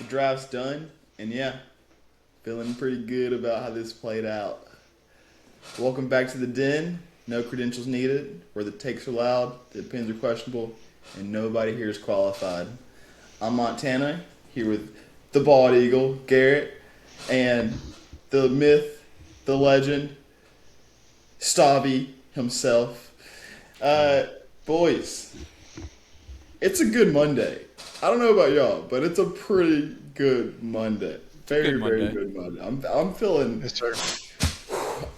draft's done, and yeah, feeling pretty good about how this played out. Welcome back to the den. No credentials needed, where the takes are loud, the opinions are questionable, and nobody here is qualified. I'm Montana, here with the bald eagle, Garrett, and the myth, the legend, Stavi himself. Boys, it's a good Monday. I don't know about y'all, but it's a pretty good Monday. Very good Monday. I'm feeling. Yes, sir.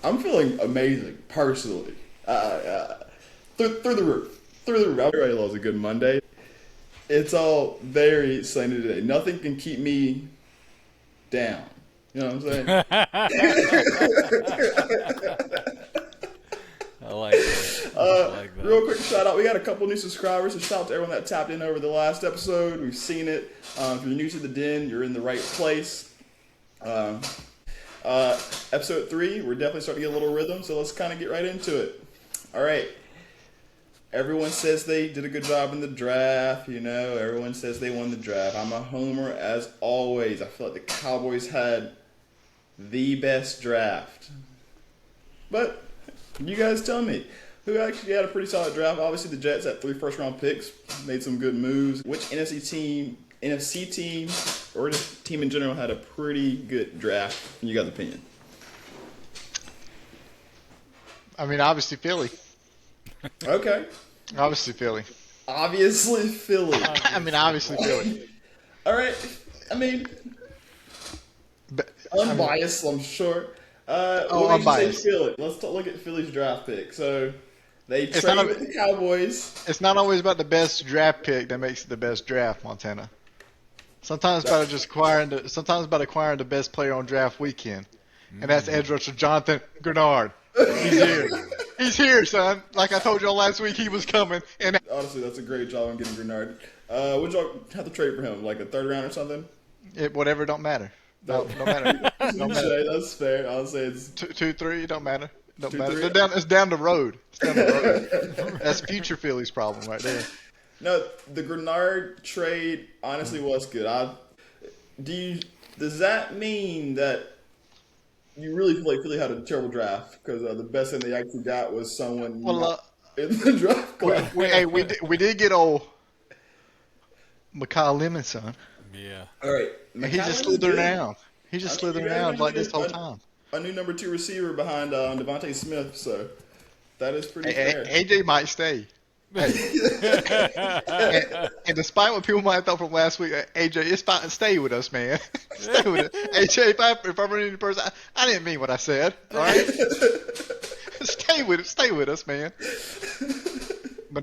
I'm feeling amazing personally. Through the roof. Everybody loves a good Monday. It's all very sunny today. Nothing can keep me down. You know what I'm saying? I like that. Real quick shout out. We got a couple new subscribers. So shout out to everyone that tapped in over the last episode. We've seen it. If you're new to the den, you're in the right place. Episode 3, we're definitely starting to get a little rhythm, so let's kind of get right into it. All right. Everyone says they did a good job in the draft. You know, everyone says they won the draft. I'm a homer as always. I feel like the Cowboys had the best draft. But you guys tell me, who actually had a pretty solid draft? Obviously, the Jets had 3 first-round picks, made some good moves. Which NFC team, or the team in general, had a pretty good draft, in you guys' opinion? I mean, obviously Philly. Okay. Obviously Philly. Obviously Philly. Obviously Philly. All right. I mean, unbiased, I'm sure. What makes you say Philly? Let's look at Philly's draft pick. So they traded with the Cowboys. It's not always about the best draft pick that makes it the best draft, Montana. Sometimes it's about acquiring the best player on draft weekend, and that's edge rusher Jonathan Grenard. He's here. He's here, son. Like I told y'all last week, he was coming. And honestly, that's a great job on getting Grenard. Would y'all have to trade for him, like a 3rd round or something? Whatever, don't matter. Don't matter. Don't matter. That's fair. I'll say it's 2, 3. Don't matter. Don't 2, matter. 3. It's down the road. It's down the road. That's future Philly's problem right there. No, the Grenard trade honestly was good. Does that mean that you really feel like Philly had a terrible draft because the best thing they actually got was someone in the draft class? We did get old Mekhi Lemon, son. Yeah. All right. He just slithered around. He just slithered around like this whole time. A new number 2 receiver behind Devontae Smith, so that is pretty fair. AJ might stay. and despite what people might have thought from last week, AJ, it's fine. Stay with us, man. Stay with us. AJ, if I run into person, I didn't mean what I said. All right? Stay with us, man. But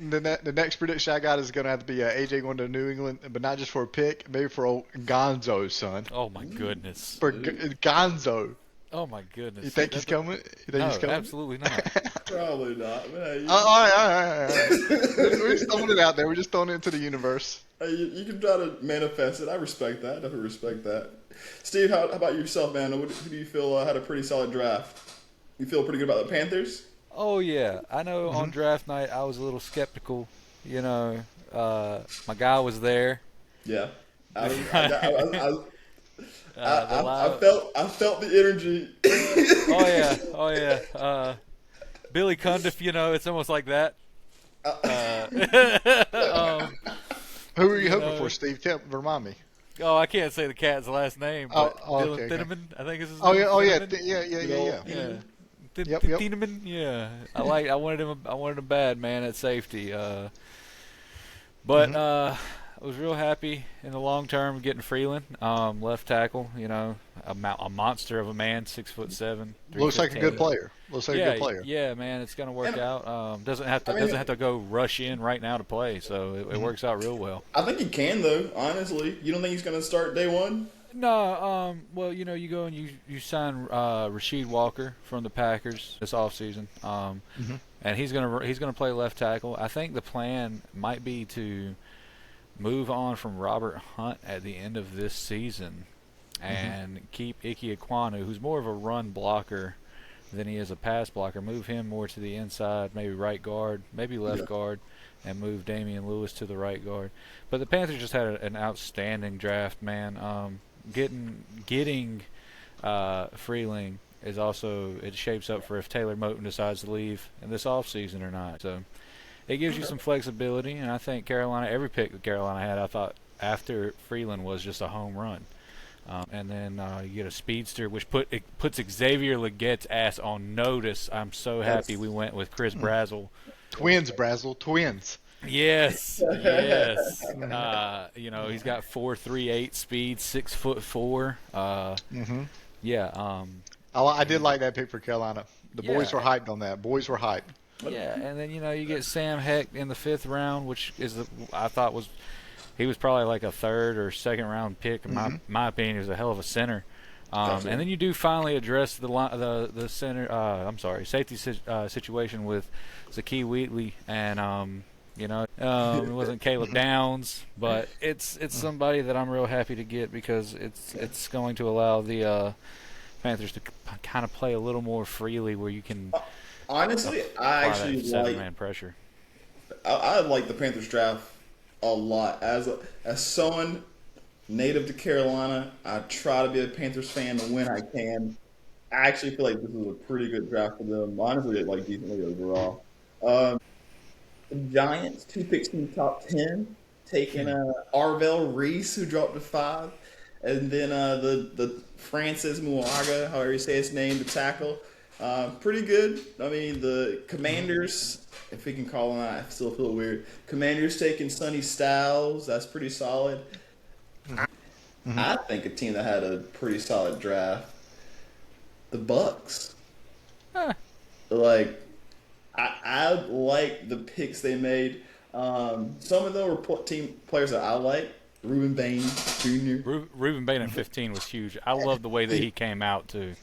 the next prediction I got is going to have to be AJ going to New England, but not just for a pick, maybe for old Gonzo, son. Oh, my goodness. For Gonzo. Oh, my goodness. You think he's coming? No, absolutely not. Probably not. All right. We're just throwing it out there. We're just throwing it into the universe. You can try to manifest it. I respect that. Definitely respect that. Steve, how about yourself, man? Who do you feel had a pretty solid draft? You feel pretty good about the Panthers? Oh, yeah. I know on draft night I was a little skeptical. You know, my guy was there. Yeah. I felt the energy. Oh yeah. Billy Cundiff, you know, it's almost like that. Who were you hoping for, Steve? Remind me. Oh, I can't say the cat's last name. But Dylan Thieneman, I think is his name. Yeah. Thieneman, yeah. I wanted him bad, man, at safety. But I was real happy in the long term getting Freeland, left tackle. You know, a monster of a man, 6'7". Looks like a good player. A good player. Yeah, man, it's gonna work out. Doesn't have to go rush in right now to play, so it works out real well. I think he can though. Honestly, you don't think he's gonna start day one? No. Well, you know, you go and you sign Rasheed Walker from the Packers this offseason. And he's gonna play left tackle. I think the plan might be to move on from Robert Hunt at the end of this season and keep Ike Ekwonu, who's more of a run blocker than he is a pass blocker. Move him more to the inside, maybe right guard, maybe left guard, and move Damian Lewis to the right guard. But the Panthers just had an outstanding draft, man. Getting Freeling is also, it shapes up for if Taylor Moton decides to leave in this offseason or not. So it gives you some flexibility, and I think Carolina, every pick that Carolina had, I thought after Freeland was just a home run. And then you get a speedster, which puts Xavier Legette's ass on notice. I'm so happy we went with Chris Brazzell. Twins, Brazzell, twins. Yes, yes. He's got 4.38 speed, 6'4". Yeah. I did like that pick for Carolina. The boys were hyped on that. Boys were hyped. Yeah, and then you get Sam Heck in the 5th round, which I thought he was probably like a 3rd or 2nd round pick. In my opinion, he was a hell of a center. And then you do finally address the center. Safety situation with Zakee Wheatley, and it wasn't Caleb Downs, but it's somebody that I'm real happy to get because it's going to allow the Panthers to kind of play a little more freely, where you can. Honestly, I actually like 7-man pressure. I like the Panthers draft a lot. As someone native to Carolina, I try to be a Panthers fan when I can. I actually feel like this is a pretty good draft for them. Honestly, like decently overall. The Giants, 2 picks in the top 10, taking Arvell Reese, who dropped to 5, and then the Francis Muaga, however you say his name, the tackle. Pretty good. I mean, the Commanders, if we can call them that, I still feel weird. Commanders taking Sonny Styles. That's pretty solid. I think a team that had a pretty solid draft, the Bucks. Like, I like the picks they made. Some of them were team players that I like. Reuben Bain Jr. Reuben Bain at 15 was huge. I love the way that he came out too.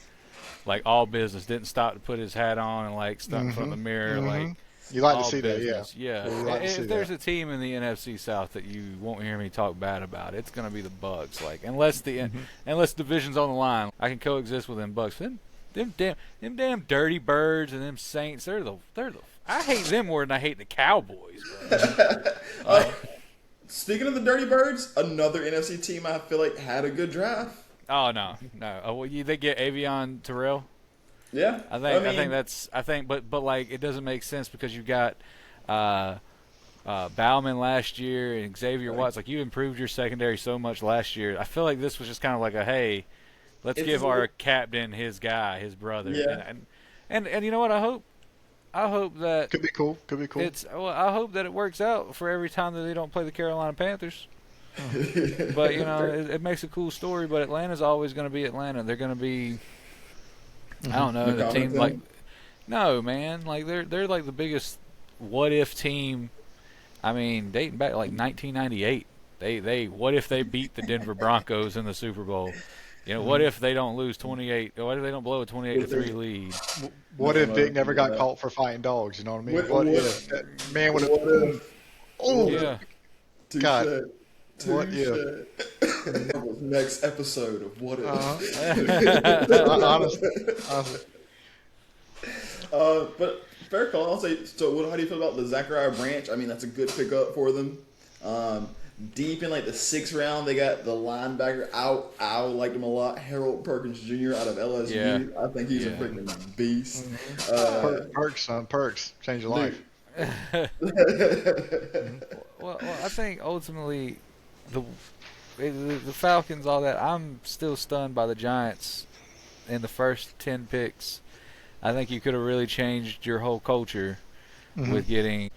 Like all business, didn't stop to put his hat on and like stuck in front of the mirror. Like you like to see business. that, yeah. Yeah. If there's a team in the NFC South that you won't hear me talk bad about, it's gonna be the Bucks. Like unless division's on the line, I can coexist with them Bucks. Them damn dirty birds and them Saints. They're the. I hate them more than I hate the Cowboys. Speaking of the Dirty Birds, another NFC team I feel like had a good draft. Oh no. They get Avion Terrell. Yeah, but like it doesn't make sense because you got Bauman last year and Xavier Watts. Like you improved your secondary so much last year. I feel like this was just kind of like let's give our captain his guy, his brother. Yeah. And you know what? I hope that could be cool. I hope that it works out for every time that they don't play the Carolina Panthers. But it makes a cool story. But Atlanta's always going to be Atlanta. They're going to be, I don't know, the team like. No, man, like they're like the biggest what if team. I mean, dating back like 1998. They what if they beat the Denver Broncos in the Super Bowl? What if they don't lose 28? What if they don't blow a 28-3 lead? What if Vic never got caught for fighting dogs? You know what I mean? What if that man would have? Oh, yeah. God. What if? Next episode of What If. Honestly. But fair call. I'll say. So, how do you feel about the Zachariah Branch? I mean, that's a good pickup for them. Deep in like the 6th round, they got the linebacker out. I liked him a lot. Harold Perkins Jr. out of LSU. Yeah. I think he's a freaking beast. Perks, son. Perks. Change your life. Well, I think ultimately the Falcons, all that, I'm still stunned by the Giants in the first 10 picks. I think you could have really changed your whole culture with getting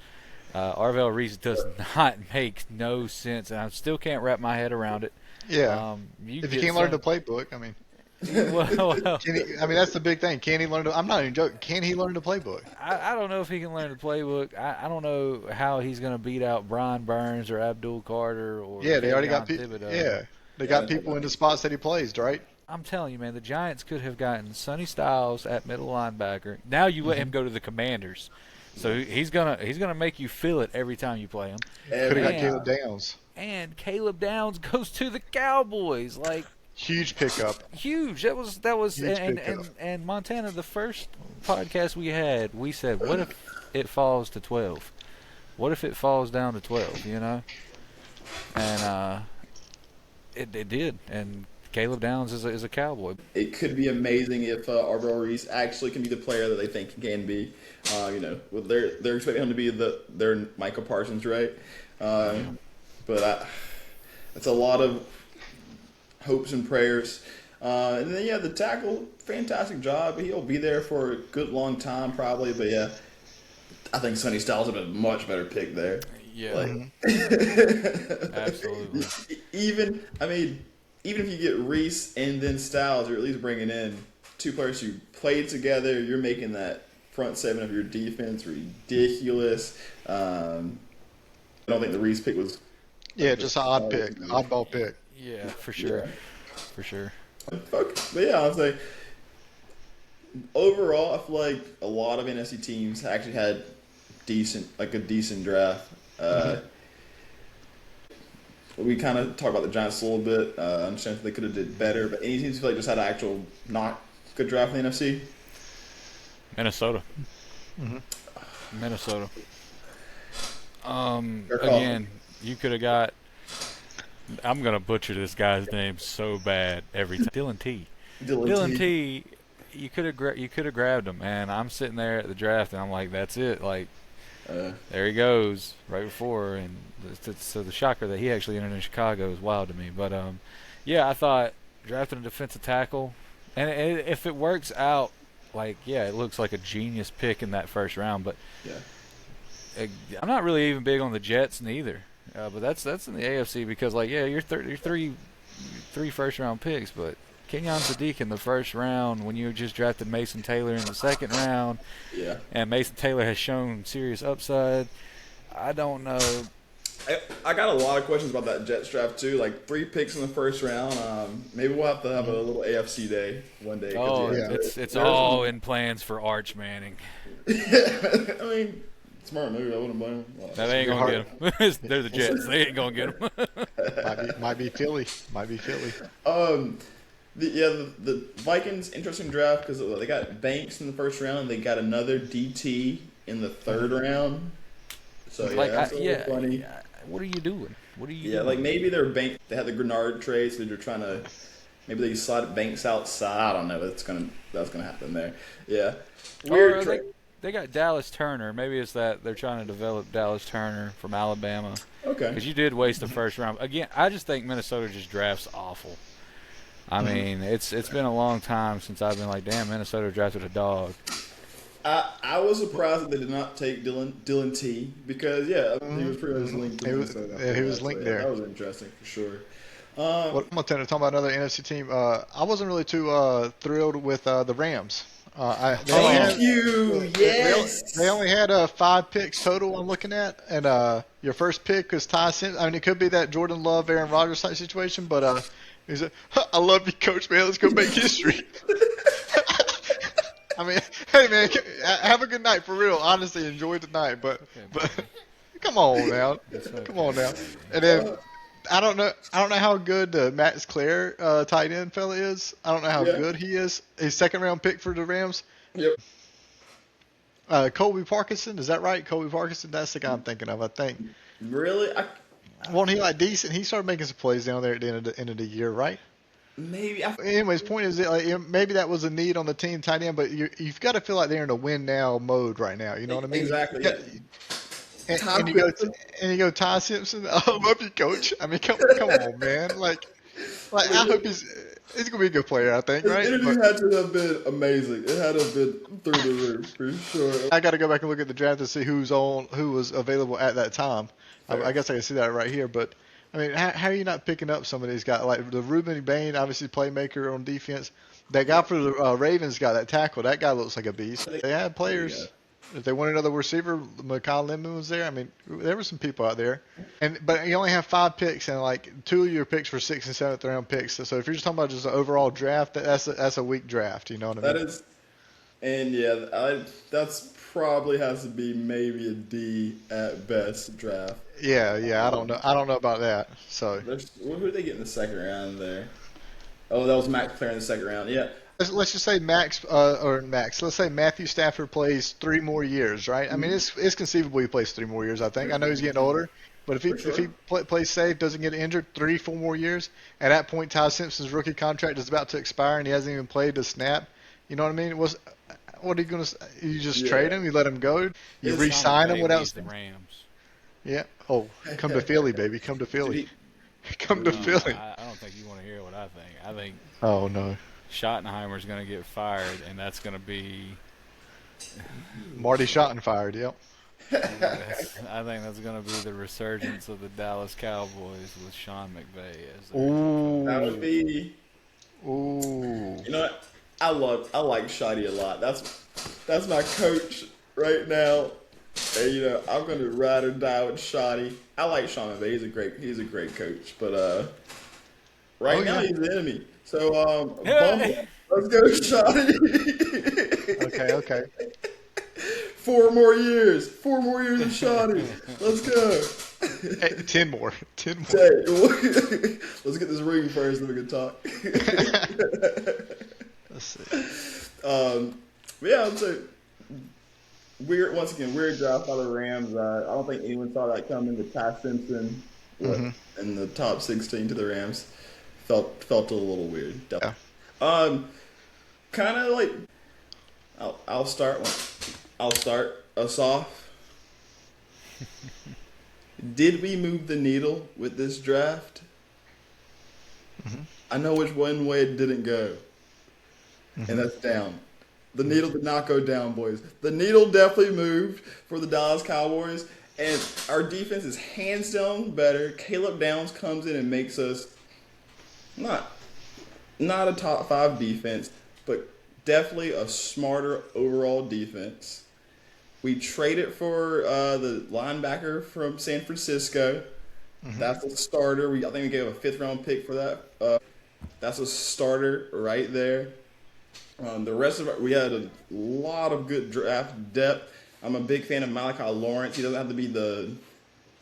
Arvell Reese. Does not make no sense, and I still can't wrap my head around it. Yeah. If you can't learn the playbook, I mean. well, that's the big thing. Can he learn? I'm not even joking. Can he learn the playbook? I don't know if he can learn the playbook. I don't know how he's going to beat out Brian Burns or Abdul Carter or they already got people. Yeah, they got people in the spots that he plays, right? I'm telling you, man, the Giants could have gotten Sonny Styles at middle linebacker. Now you let him go to the Commanders, so he's gonna make you feel it every time you play him. Could have got Caleb Downs. And Caleb Downs goes to the Cowboys, like. Huge pickup. Huge. That was and Montana, the first podcast we had, we said, what if it falls to 12? What if it falls down to 12? You know, and it did. And Caleb Downs is a Cowboy. It could be amazing if Arbel Reese actually can be the player that they think he can be. Well, they're expecting him to be their Michael Parsons, right? But it's a lot of hopes and prayers. And then the tackle, fantastic job. He'll be there for a good long time probably. But yeah, I think Sonny Styles would have been a much better pick there. Yeah, absolutely. Even if you get Reese and then Styles, you're at least bringing in two players who played together. You're making that front seven of your defense ridiculous. I don't think the Reese pick was. Yeah, just an oddball pick. Yeah, for sure. Yeah. For sure. But yeah, I was like, overall, I feel like a lot of NFC teams actually had a decent draft. We kind of talked about the Giants a little bit. I understand they could have did better, but any teams feel like just had an actual not good draft in the NFC? Minnesota. Mm-hmm. Minnesota. Again, you could have got. I'm gonna butcher this guy's name so bad every time. Dylan T. Dylan T. You could have grabbed him, and I'm sitting there at the draft, and I'm like, that's it. Like, there he goes right before, and so the shocker that he actually entered in Chicago is wild to me. But yeah, I thought drafting a defensive tackle, and if it works out, like, yeah, it looks like a genius pick in that first round. But I'm not really even big on the Jets neither. But that's in the AFC because, like, yeah, you're three first round picks, but Kenyon Sadiq in the first round when you just drafted Mason Taylor in the second round, and Mason Taylor has shown serious upside. I don't know. I got a lot of questions about that Jets draft too. Like 3 picks in the first round. Maybe we'll have to have a little AFC day one day. Oh, it's all in plans for Arch Manning. I mean, smart move. I wouldn't blame him. No, they ain't gonna get him. They're the Jets. They ain't gonna get him. Might be Philly. The Vikings, interesting draft because they got Banks in the first round. They got another DT in the third round. So that's a little funny. What are you doing? Like maybe they had the Grenard trade, so they're trying to maybe they slide Banks outside. I don't know. That's gonna happen there. Yeah, weird trade. They got Dallas Turner. Maybe it's that they're trying to develop Dallas Turner from Alabama. Okay. Because you did waste the first round. Again, I just think Minnesota just drafts awful. I mean, it's been a long time since I've been like, damn, Minnesota drafted a dog. I was surprised that they did not take Dylan T because he was pretty much linked to Minnesota. He was linked there. That was interesting for sure. I'm going to talk about another NFC team. I wasn't really too thrilled with the Rams. Thank you. Yes. They only had 5 picks total. I'm looking at, and your first pick was Ty Simpson. I mean, it could be that Jordan Love, Aaron Rodgers type situation, but he's I love you, Coach. Man, let's go make history. I mean, hey man, have a good night for real. Honestly, enjoy the night, but come on now, And then I don't know how good Max Clare tight end fella is. I don't know how good he is. His second round pick for the Rams. Yep. Colby Parkinson, is that right? Colby Parkinson, that's the guy I'm thinking of. I think. Really? Wasn't he like decent? He started making some plays down there at the end of the year, right? Maybe. Anyways, point is that maybe that was a need on the team tight end, but you've got to feel like they're in a win now mode right now. You know what I mean? Exactly. And you go Ty Simpson. I love you, Coach. I mean, come on, man. Like I hope he's gonna be a good player. I think, right? The interview had to have been amazing. It had to have been through the roof for sure. I got to go back and look at the draft to see who was available at that time. I guess I can see that right here, but. I mean, how are you not picking up some of these guys? Like the Ruben Bain, obviously playmaker on defense. That guy for the Ravens got that tackle. That guy looks like a beast. They had players. If they wanted another receiver, Mekhi Lemon was there. I mean, there were some people out there. But you only have 5 picks, and like 2 of your picks were 6th and 7th round picks. So if you're just talking about just an overall draft, that's a weak draft. You know what I mean? That is, and that's probably has to be maybe a D at best draft. Yeah, I don't know about that. So who did they get in the second round there? Oh, that was Max Clare in the second round. Yeah, let's just say let's say Matthew Stafford plays 3 more years, right? I mean, it's conceivable he plays 3 more years. I think. I know he's getting older, but if he For sure. if he plays safe, doesn't get injured, 3, 4 more years. At that point, Ty Simpson's rookie contract is about to expire, and he hasn't even played a snap. You know what I mean? What are you gonna? You just trade him? You let him go? You It's- re-sign him without? the Rams. Yeah. Oh, come to Philly, baby. Come to Philly. Come to Philly. I don't think you want to hear what I think. I think Oh no. Schottenheimer's going to get fired, and that's going to be. Marty Schottenfired. Yep. I think that's going to be the resurgence of the Dallas Cowboys with Sean McVay as their Ooh. That would be. Ooh. You know what? I like Shotty a lot. That's my coach right now. And, you know, I'm gonna ride or die with Shotty. I like Sean McVay. He's a great coach. But right now he's the enemy. So Bumble, let's go, Shotty. Okay. 4 more years. 4 more years of Shotty. Let's go. Hey, 10 more. 10 more. Hey, let's get this ring first, then we can talk. Let's see. But yeah, I'd say weird draft by the Rams. I don't think anyone saw that coming. The Ty Simpson in the top 16 to the Rams felt a little weird. Yeah. Kind of like I'll start us off. Did we move the needle with this draft? I know which one way it didn't go, and that's down. The needle did not go down, boys. The needle definitely moved for the Dallas Cowboys, and our defense is hands down better. Caleb Downs comes in and makes us not a top 5 defense, but definitely a smarter overall defense. We traded for the linebacker from San Francisco. That's a starter. I think we gave a 5th-round pick for that. That's a starter right there. The rest of we had a lot of good draft depth. I'm a big fan of Malachi Lawrence. He doesn't have to be the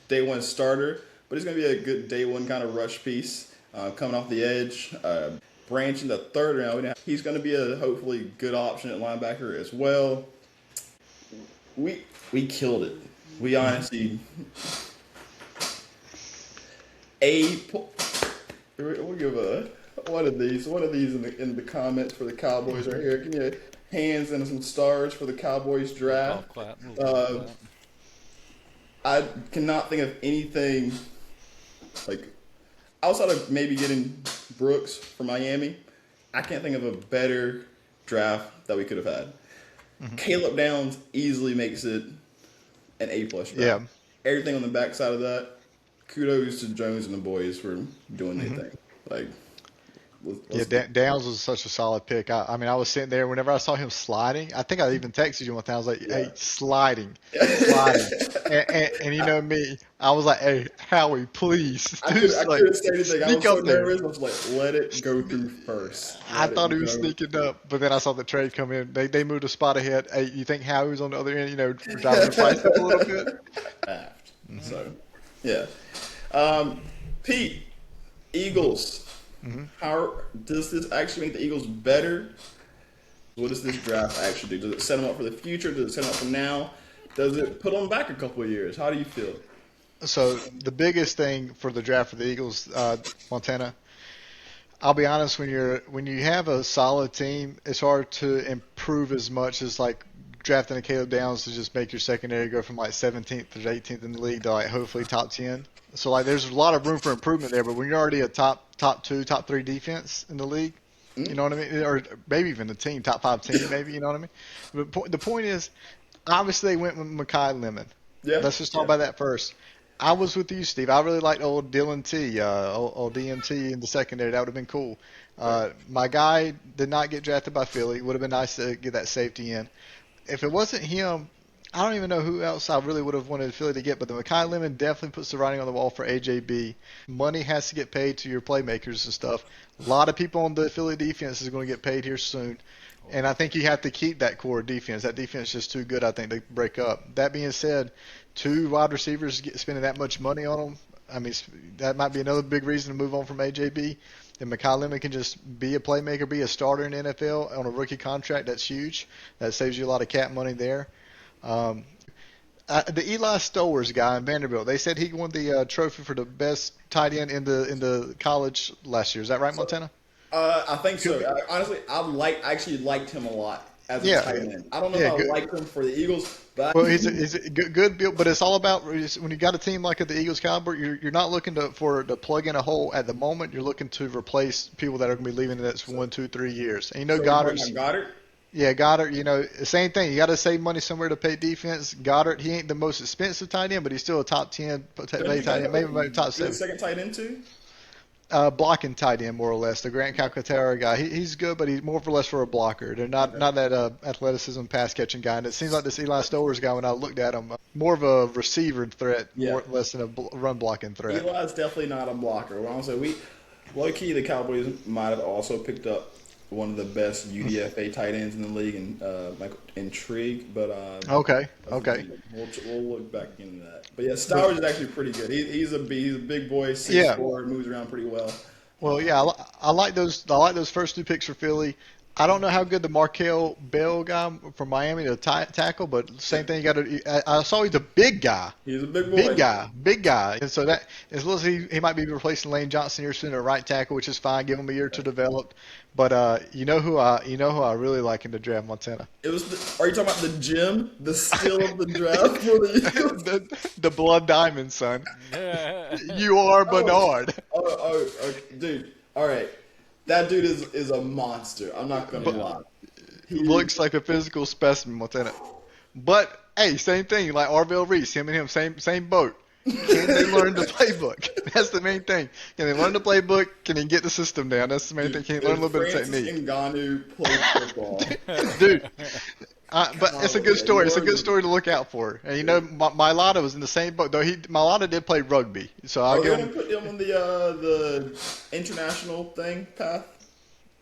day one starter, but he's going to be a good day one kind of rush piece coming off the edge. Branch in the 3rd round. He's going to be a hopefully good option at linebacker as well. We killed it. We honestly we'll give one of these in the comments for the Cowboys right here. Give me a hands and some stars for the Cowboys draft. I cannot think of anything like outside of maybe getting Brooks from Miami. I can't think of a better draft that we could have had. Caleb Downs easily makes it an A+ draft. Yeah. Everything on the backside of that, kudos to Jones and the boys for doing their thing. Like, Downs was such a solid pick. I mean, I was sitting there whenever I saw him sliding. I think I even texted you one time. I was like, "Hey, sliding." And you know me, I was like, "Hey, Howie, please." I couldn't say anything. I was so nervous. I was like, "Let it go through first." I thought he was sneaking up, but then I saw the trade come in. They moved a spot ahead. Hey, you think Howie was on the other end? You know, driving the price up a little bit. So, yeah. Pete, Eagles. How does this actually make the Eagles better? What does this draft actually do? Does it set them up for the future? Does it set them up for now? Does it put them back a couple of years? How do you feel? So the biggest thing for the draft for the Eagles, Montana, I'll be honest, when you have a solid team, it's hard to improve as much as like drafting a Caleb Downs to just make your secondary go from like 17th to 18th in the league to like hopefully top 10. So like there's a lot of room for improvement there, but when you're already a top 2, top 3 defense in the league, you know what I mean, or maybe even the team, top 5 team, maybe, you know what I mean. But the point is, obviously they went with Mekhi Lemon. Yeah. Let's just talk about that first. I was with you, Steve. I really liked old Dylan T, old DMT in the secondary. That would have been cool. My guy did not get drafted by Philly. Would have been nice to get that safety in. If it wasn't him, I don't even know who else I really would have wanted Philly to get, but the Mekhi Lemon definitely puts the writing on the wall for AJB. Money has to get paid to your playmakers and stuff. A lot of people on the Philly defense is going to get paid here soon, and I think you have to keep that core defense. That defense is just too good, I think, to break up. That being said, 2 wide receivers spending that much money on them, I mean, that might be another big reason to move on from AJB. And Mekhi Lemon can just be a playmaker, be a starter in the NFL on a rookie contract. That's huge. That saves you a lot of cap money there. The Eli Stowers guy in Vanderbilt, they said he won the trophy for the best tight end in the college last year. Is that right, Montana? I think so. Honestly, I actually liked him a lot as a tight end. I don't know if I liked him for the Eagles, but well, he's a good build. But it's all about when you got a team like the Eagles caliber, you're not looking to plug in a hole at the moment. You're looking to replace people that are going to be leaving in the next 1, 2, 3 years. And Goddard. Yeah, Goddard, same thing. You got to save money somewhere to pay defense. Goddard, he ain't the most expensive tight end, but he's still a top 10 tight end, maybe top 7. Second tight end too? Blocking tight end, more or less. The Grant Calcaterra guy, he's good, but he's more or less for a blocker. They're not that athleticism pass catching guy. And it seems like this Eli Stowers guy, when I looked at him, more of a receiver threat, more less than a run blocking threat. Eli's definitely not a blocker. Well, honestly, low key the Cowboys might have also picked up one of the best UDFA tight ends in the league, and Intrigue. But okay. We'll look back into that. But yeah, Stowers is actually pretty good. He's a big boy, 6'4", moves around pretty well. Well, yeah, I like those. I like those first 2 picks for Philly. I don't know how good the Markel Bell guy from Miami to tackle, but same thing. I saw he's a big guy. He's a big boy. Big guy. And so that as well as he might be replacing Lane Johnson here soon at right tackle, which is fine. Give him a year to develop. But you know who I really like in the draft, Montana. Are you talking about the Jim, the steal of the draft for the Eagles? the blood diamond, son. You are Bernard. Dude. All right. That dude is a monster. I'm not going to lie. He looks like a physical specimen, Montana. But, hey, same thing. Like Arvell Reese, him and him, same boat. Can they learn the playbook? That's the main thing. Can they learn the playbook? Can they get the system down? That's the main thing. Can they learn a little bit of technique? Ngannou played football. Dude. But it's a good story. It's a good story to look out for. And Mailata was in the same boat, though. Mailata did play rugby, so I'll give him. Put him on the international thing path.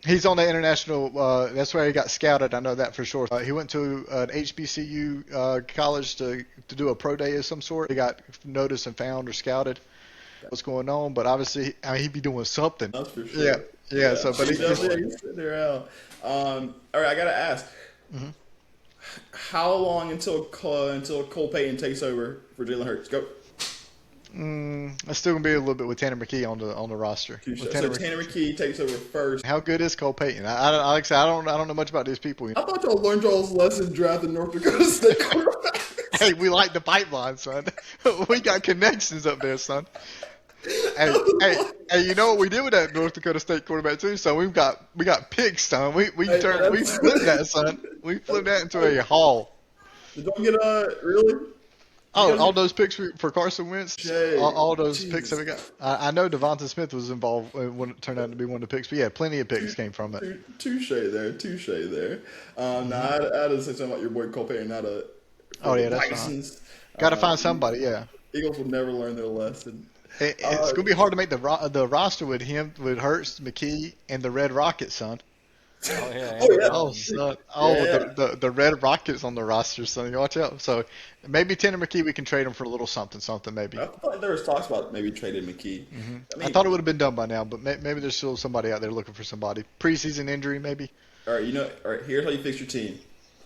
He's on the international. That's where he got scouted. I know that for sure. He went to an HBCU college to do a pro day of some sort. He got noticed and found or scouted. What's going on? But obviously, he'd be doing something. That's for sure. Yeah. So, but he's sitting around. All right, I gotta ask. Mm-hmm. How long until Cole Payton takes over for Jalen Hurts? Go. It's still gonna be a little bit with Tanner McKee on the roster. Tanner McKee takes over first. How good is Cole Payton? I don't know much about these people. I thought y'all learned y'all's lesson drafting North Dakota State quarterback. Hey, we like the pipeline, son. We got connections up there, son. Hey, you know what we did with that North Dakota State quarterback too? So we got picks, son. We flipped that, son. We flipped that into a haul. Did y'all get really? All those picks for Carson Wentz, all those picks that we got. I know Devonta Smith was involved when it turned out to be one of the picks, but yeah, plenty of picks came from it. Touche there. Now I had to say something about your boy Cole Payton, not a. That's fine. Got to find somebody, yeah. Eagles will never learn their lesson. It's going to be hard to make the roster with him, with Hurts, McKee, and the Red Rockets, son. Oh, yeah. Oh, son. The Red Rockets on the roster, son. You watch out. So maybe Tanner McKee, we can trade him for a little something maybe. I thought there was talks about maybe trading McKee. Mm-hmm. I thought it would have been done by now, but maybe there's still somebody out there looking for somebody. Preseason injury, maybe. All right, here's how you fix your team.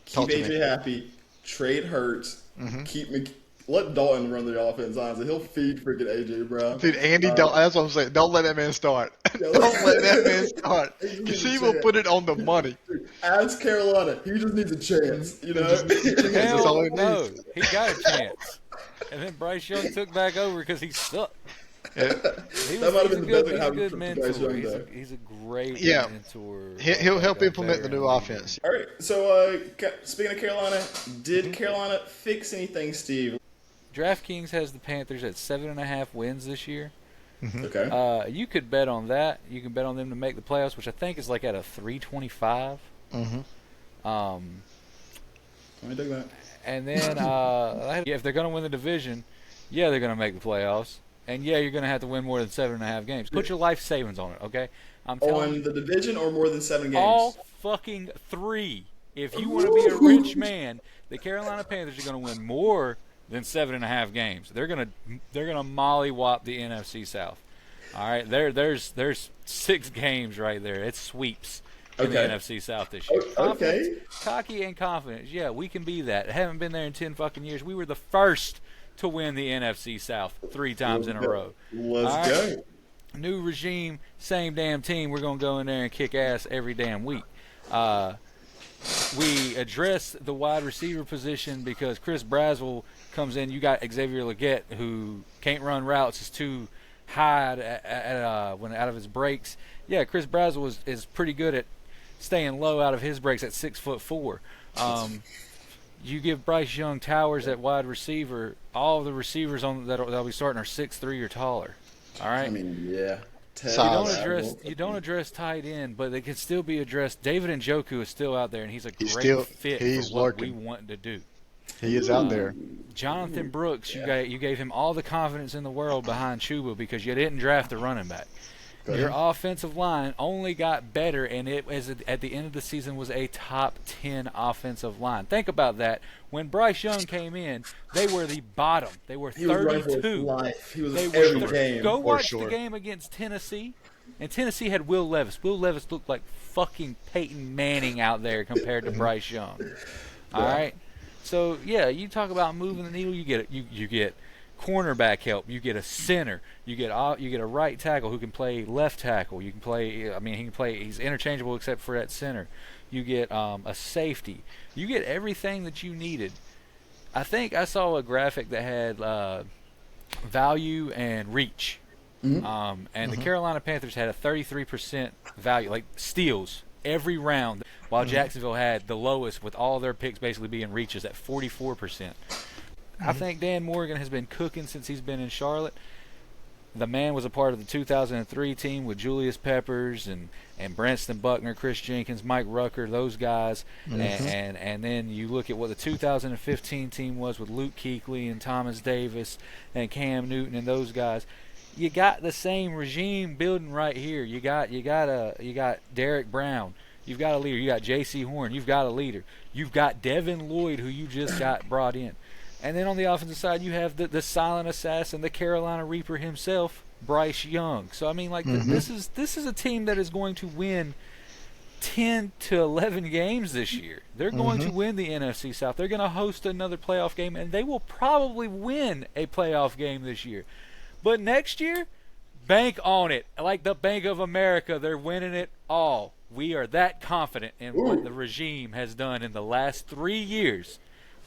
Keep AJ happy. Trade Hurts. Mm-hmm. Let Dalton run the offense, honestly. He'll feed freaking AJ Brown. Dude, Andy Dalton, that's what I'm saying. Don't let that man start. Don't let that man start. Because he will put it on the money. Dude, ask Carolina. He just needs a chance, That's all he needs. He got a chance. And then Bryce Young took back over because he sucked. Yeah. That might have been the best thing happened to Bryce Young. He's a great mentor. He'll help implement the new offense. All right. So, speaking of Carolina, did Carolina fix anything, Steve? DraftKings has the Panthers at 7.5 wins this year. Mm-hmm. Okay. You could bet on that. You can bet on them to make the playoffs, which I think is like at a 325. Mm-hmm. Let me take that. And then if they're going to win the division, they're going to make the playoffs. And you're going to have to win more than 7.5 games. Put your life savings on it, okay? I'm telling you. On the division or more than 7 games? All fucking 3. If you want to be a rich man, the Carolina Panthers are going to win more than 7.5 games. They're gonna mollywop the NFC South. All right, there's 6 games right there. It's sweeps in the NFC South this year. Okay. Cocky and confidence. Yeah, we can be that. Haven't been there in 10 fucking years. We were the first to win the NFC South 3 times in a row. Let's go. New regime, same damn team. We're going to go in there and kick ass every damn week. We address the wide receiver position because Chris Braswell comes in. You got Xavier Legette, who can't run routes. Is too high when out of his breaks. Yeah, Chris Braswell is pretty good at staying low out of his breaks at 6'4". You give Bryce Young towers at wide receiver. All of the receivers that'll be starting are 6'3" or taller. All right. I mean, yeah. You don't address tight end, but they can still be addressed. David Njoku is still out there, and he's a great fit for what we want to do. He is out there. Jonathan Brooks, you gave him all the confidence in the world behind Chuba because you didn't draft a running back. Your offensive line only got better, and it was at the end of the season was a top 10 offensive line. Think about that. When Bryce Young came in, they were the bottom. They were 32. He was running for his life. He was every game. Go watch the game against Tennessee, and Tennessee had Will Levis. Will Levis looked like fucking Peyton Manning out there compared to Bryce Young. All right. So yeah, you talk about moving the needle. You get cornerback help. You get a center. You get a right tackle who can play left tackle. You can play. I mean, he can play. He's interchangeable except for that center. You get a safety. You get everything that you needed. I think I saw a graphic that had value and reach. Mm-hmm. The Carolina Panthers had a 33% value, like steals every round, while Jacksonville had the lowest with all their picks basically being reaches at 44%. I think Dan Morgan has been cooking since he's been in Charlotte. The man was a part of the 2003 team with Julius Peppers and Branston Buckner, Chris Jenkins, Mike Rucker, those guys. And then you look at what the 2015 team was with Luke Kuechly and Thomas Davis and Cam Newton and those guys. You got the same regime building right here. You got Derek Brown. You've got a leader. You got J.C. Horn. You've got a leader. You've got Devin Lloyd, who you just got brought in. And then on the offensive side, you have the silent assassin, the Carolina Reaper himself, Bryce Young. So I mean, like this is a team that is going to win 10 to 11 games this year. They're going to win the NFC South. They're going to host another playoff game, and they will probably win a playoff game this year. But next year, bank on it. Like the Bank of America, they're winning it all. We are that confident in what the regime has done in the last 3 years.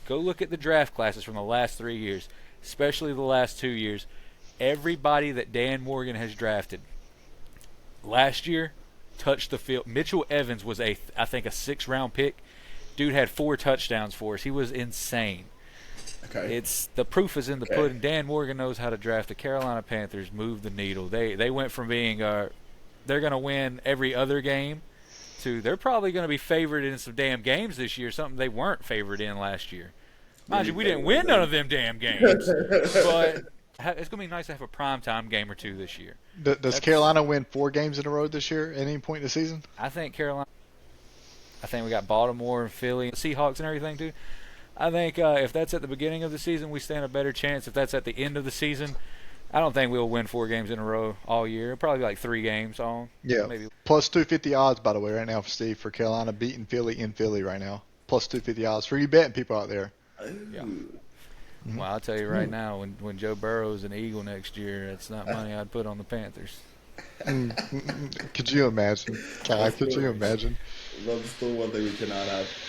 Go look at the draft classes from the last 3 years, especially the last 2 years. Everybody that Dan Morgan has drafted last year touched the field. Mitchell Evans was I think a 6th-round pick. Dude had 4 touchdowns for us. He was insane. Okay. The proof is in the pudding. Dan Morgan knows how to draft. The Carolina Panthers move the needle. They went from being they're going to win every other game to they're probably going to be favored in some damn games this year, something they weren't favored in last year. Mind you, we didn't win none of them damn games, but it's going to be nice to have a primetime game or two this year. Does Carolina win 4 games in a row this year at any point in the season? I think we got Baltimore and Philly and Seahawks and everything too. I think if that's at the beginning of the season, we stand a better chance. If that's at the end of the season, I don't think we'll win 4 games in a row all year. It'll probably be like 3 games on. Yeah. Maybe. Plus 250 odds, by the way, right now for Steve, for Carolina beating Philly in Philly right now. Plus 250 odds for you betting people out there. Yeah. Well, I'll tell you right now, when Joe Burrow's an Eagle next year, that's not money I'd put on the Panthers. Could you imagine? Could you imagine? That's still one thing we cannot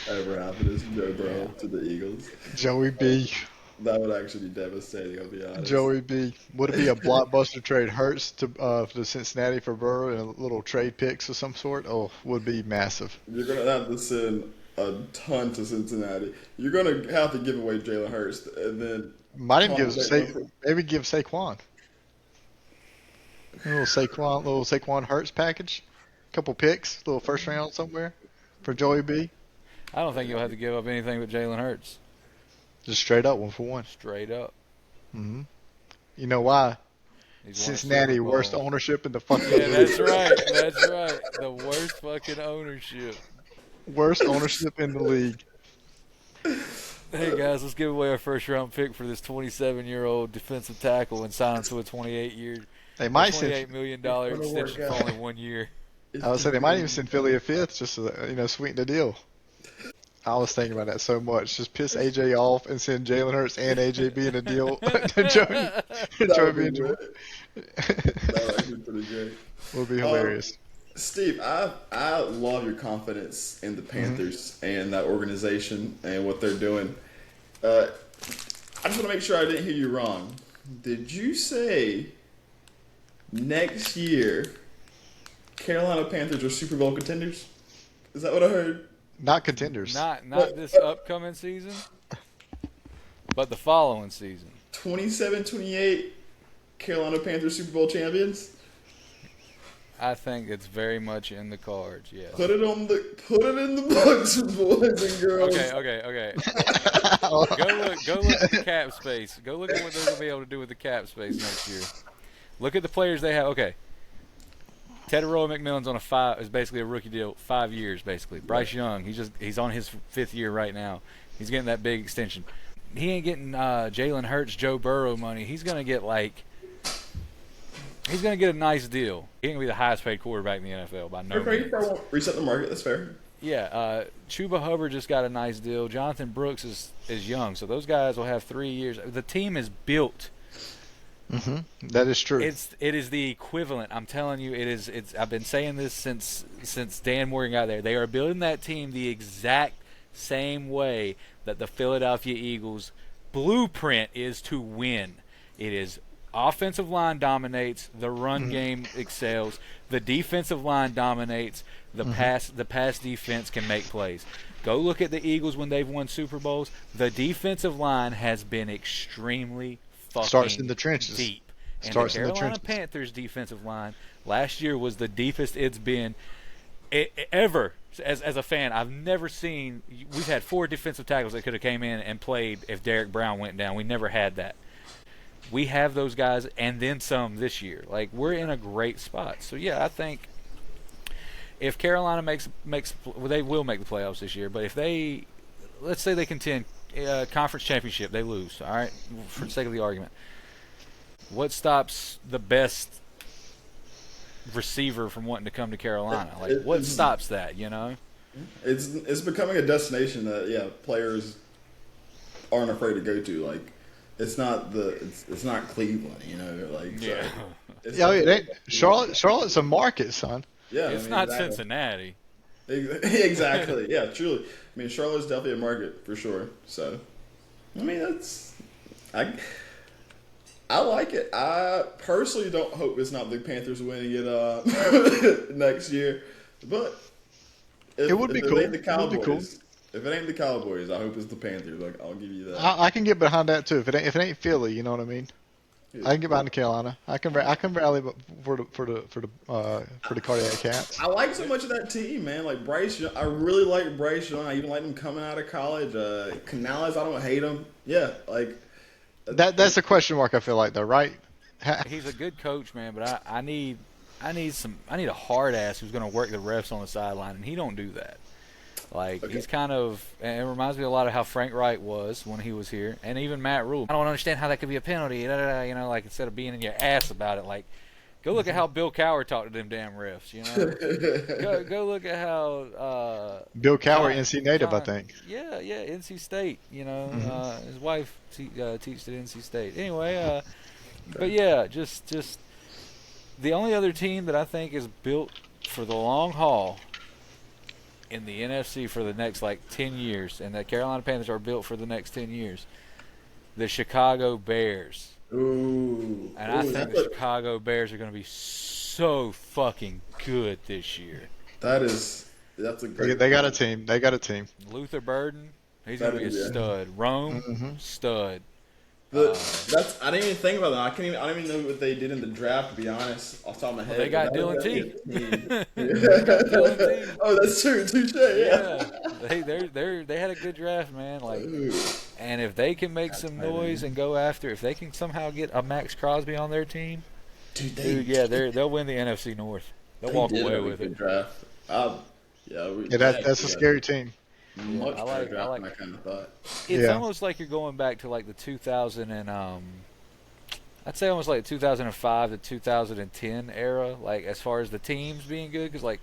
ever happen is Joe Burrow to the Eagles. Joey B. That would actually be devastating, I'll be honest. Joey B. Would it be a blockbuster trade? Hurts to Cincinnati for Burrow and a little trade picks of some sort? Oh, would be massive. You're going to have to send a ton to Cincinnati. You're going to have to give away Jalen Hurts and then might even give Saquon. A little Saquon Hurts package. Couple picks, little first round somewhere for Joey B. I don't think you'll have to give up anything but Jalen Hurts. Just straight up 1-for-1. Straight up. Mm-hmm. You know why? Cincinnati, worst ownership in the fucking league. Yeah, that's right. That's right. The worst fucking ownership. Worst ownership in the league. Hey guys, let's give away our first round pick for this 27-year-old defensive tackle and sign him to a 28-year, They might $28 million extension for only 1 year. I would say they might even send Philly a fifth just to sweeten the deal. I was thinking about that so much. Just piss AJ off and send Jalen Hurts and AJ B in a deal to Joey B and Jordan. That would actually be pretty great. Would be hilarious. Steve, I love your confidence in the Panthers and that organization and what they're doing. I just want to make sure I didn't hear you wrong. Did you say next year Carolina Panthers are Super Bowl contenders? Is that what I heard? Not contenders. Not this upcoming season, but the following season. 27-28 Carolina Panthers Super Bowl champions? I think it's very much in the cards. Yes. Put it in the books, boys and girls. Okay. Go look at the cap space. Go look at what they're gonna be able to do with the cap space next year. Look at the players they have. Okay. Tedoroa McMillan's on is basically a rookie deal, 5 years basically. Bryce Young, he's on his 5th year right now. He's getting that big extension. He ain't getting Jalen Hurts, Joe Burrow money. He's gonna get a nice deal. He ain't gonna be the highest paid quarterback in the NFL by no means. He probably won't reset the market. That's fair. Yeah, Chuba Hubbard just got a nice deal. Jonathan Brooks is young, so those guys will have 3 years. The team is built. Mm-hmm. That is true. It is the equivalent. I'm telling you, it is. I've been saying this since Dan Morgan got there. They are building that team the exact same way that the Philadelphia Eagles blueprint is to win. It is offensive line dominates, the run game excels, the defensive line dominates, the pass defense can make plays. Go look at the Eagles when they've won Super Bowls. The defensive line has been extremely starts in the trenches. Deep. And Starts the in the Carolina trenches. Panthers defensive line last year was the deepest it's been ever. As a fan, I've never seen. We've had 4 defensive tackles that could have came in and played if Derek Brown went down. We never had that. We have those guys and then some this year. Like, we're in a great spot. So yeah, I think if Carolina makes they will make the playoffs this year. But if let's say they contend conference championship, they lose. All right, for the sake of the argument, what stops the best receiver from wanting to come to Carolina? Like, what stops that? You know, it's becoming a destination that players aren't afraid to go to. Like, it's not Cleveland, you know. Like, Charlotte's a market, son. Yeah, it's not Cincinnati. Exactly. Yeah, truly. I mean, Charlotte's definitely a market for sure. So, I mean, I like it. I personally don't hope it's not the Panthers winning it next year, but it would be cool. If it ain't the Cowboys, I hope it's the Panthers. Like, I'll give you that. I can get behind that too. If it ain't Philly, you know what I mean. I can get behind the Carolina. I can rally for the Cardiac Cats. I like so much of that team, man. Like Bryce Young, I really like Bryce Young. I even like him coming out of college. Canales, I don't hate him. Yeah, like that's a question mark. I feel like though, right? He's a good coach, man. But I need a hard ass who's going to work the refs on the sideline, and he don't do that. Like, he's kind of, and it reminds me a lot of how Frank Wright was when he was here, and even Matt Rule. I don't understand how that could be a penalty, you know, like, instead of being in your ass about it, like, go look at how Bill Cowher talked to them damn refs, you know. go look at how Bill Cowher, NC native, I think. Yeah, NC State, you know. His wife teaches at NC State. Anyway, but yeah, just the only other team that I think is built for the long haul in the NFC for the next 10 years, and the Carolina Panthers are built for the next 10 years, the Chicago Bears. Ooh. And I think the Chicago Bears are going to be so fucking good this year. That's a great. They got a team. Luther Burden, he's going to be a stud. Rome, stud. I didn't even think about that. I don't even know what they did in the draft, to be honest, off the top of my head. They got Dylan T. Oh, that's true. Touche. Yeah. They had a good draft, man. And if they can make some noise and go after, if they can somehow get a Max Crosby on their team, they'll win the NFC North. They'll walk away with it. Draft. That's a scary team. Much better I draft like. than I kind of thought. It's Yeah. almost like you're going back to like the 2000 and I'd say almost like 2005 to 2010 era, like as far as the teams being good, because like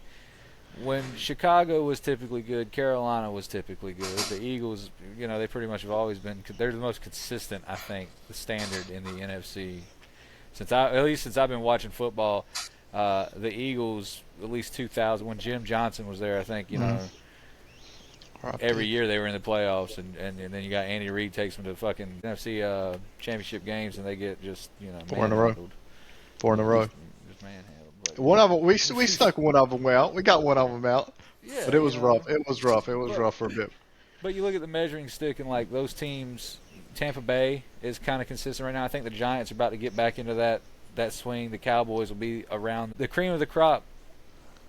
when Chicago was typically good, Carolina was typically good. The Eagles, they pretty much have always been. They're the most consistent, I think, the standard in the NFC at least since I've been watching football. The Eagles, at least 2000, when Jim Johnson was there, I think every year they were in the playoffs, and then you got Andy Reid takes them to fucking NFC championship games, and they get just 4 in a row. 4 in a row. Just manhandled. But, One of them, we stuck one of them out. We got one of them out, yeah, but it was rough. It was rough. It was rough for a bit. But you look at the measuring stick, and like those teams, Tampa Bay is kind of consistent right now. I think the Giants are about to get back into that swing. The Cowboys will be around. The cream of the crop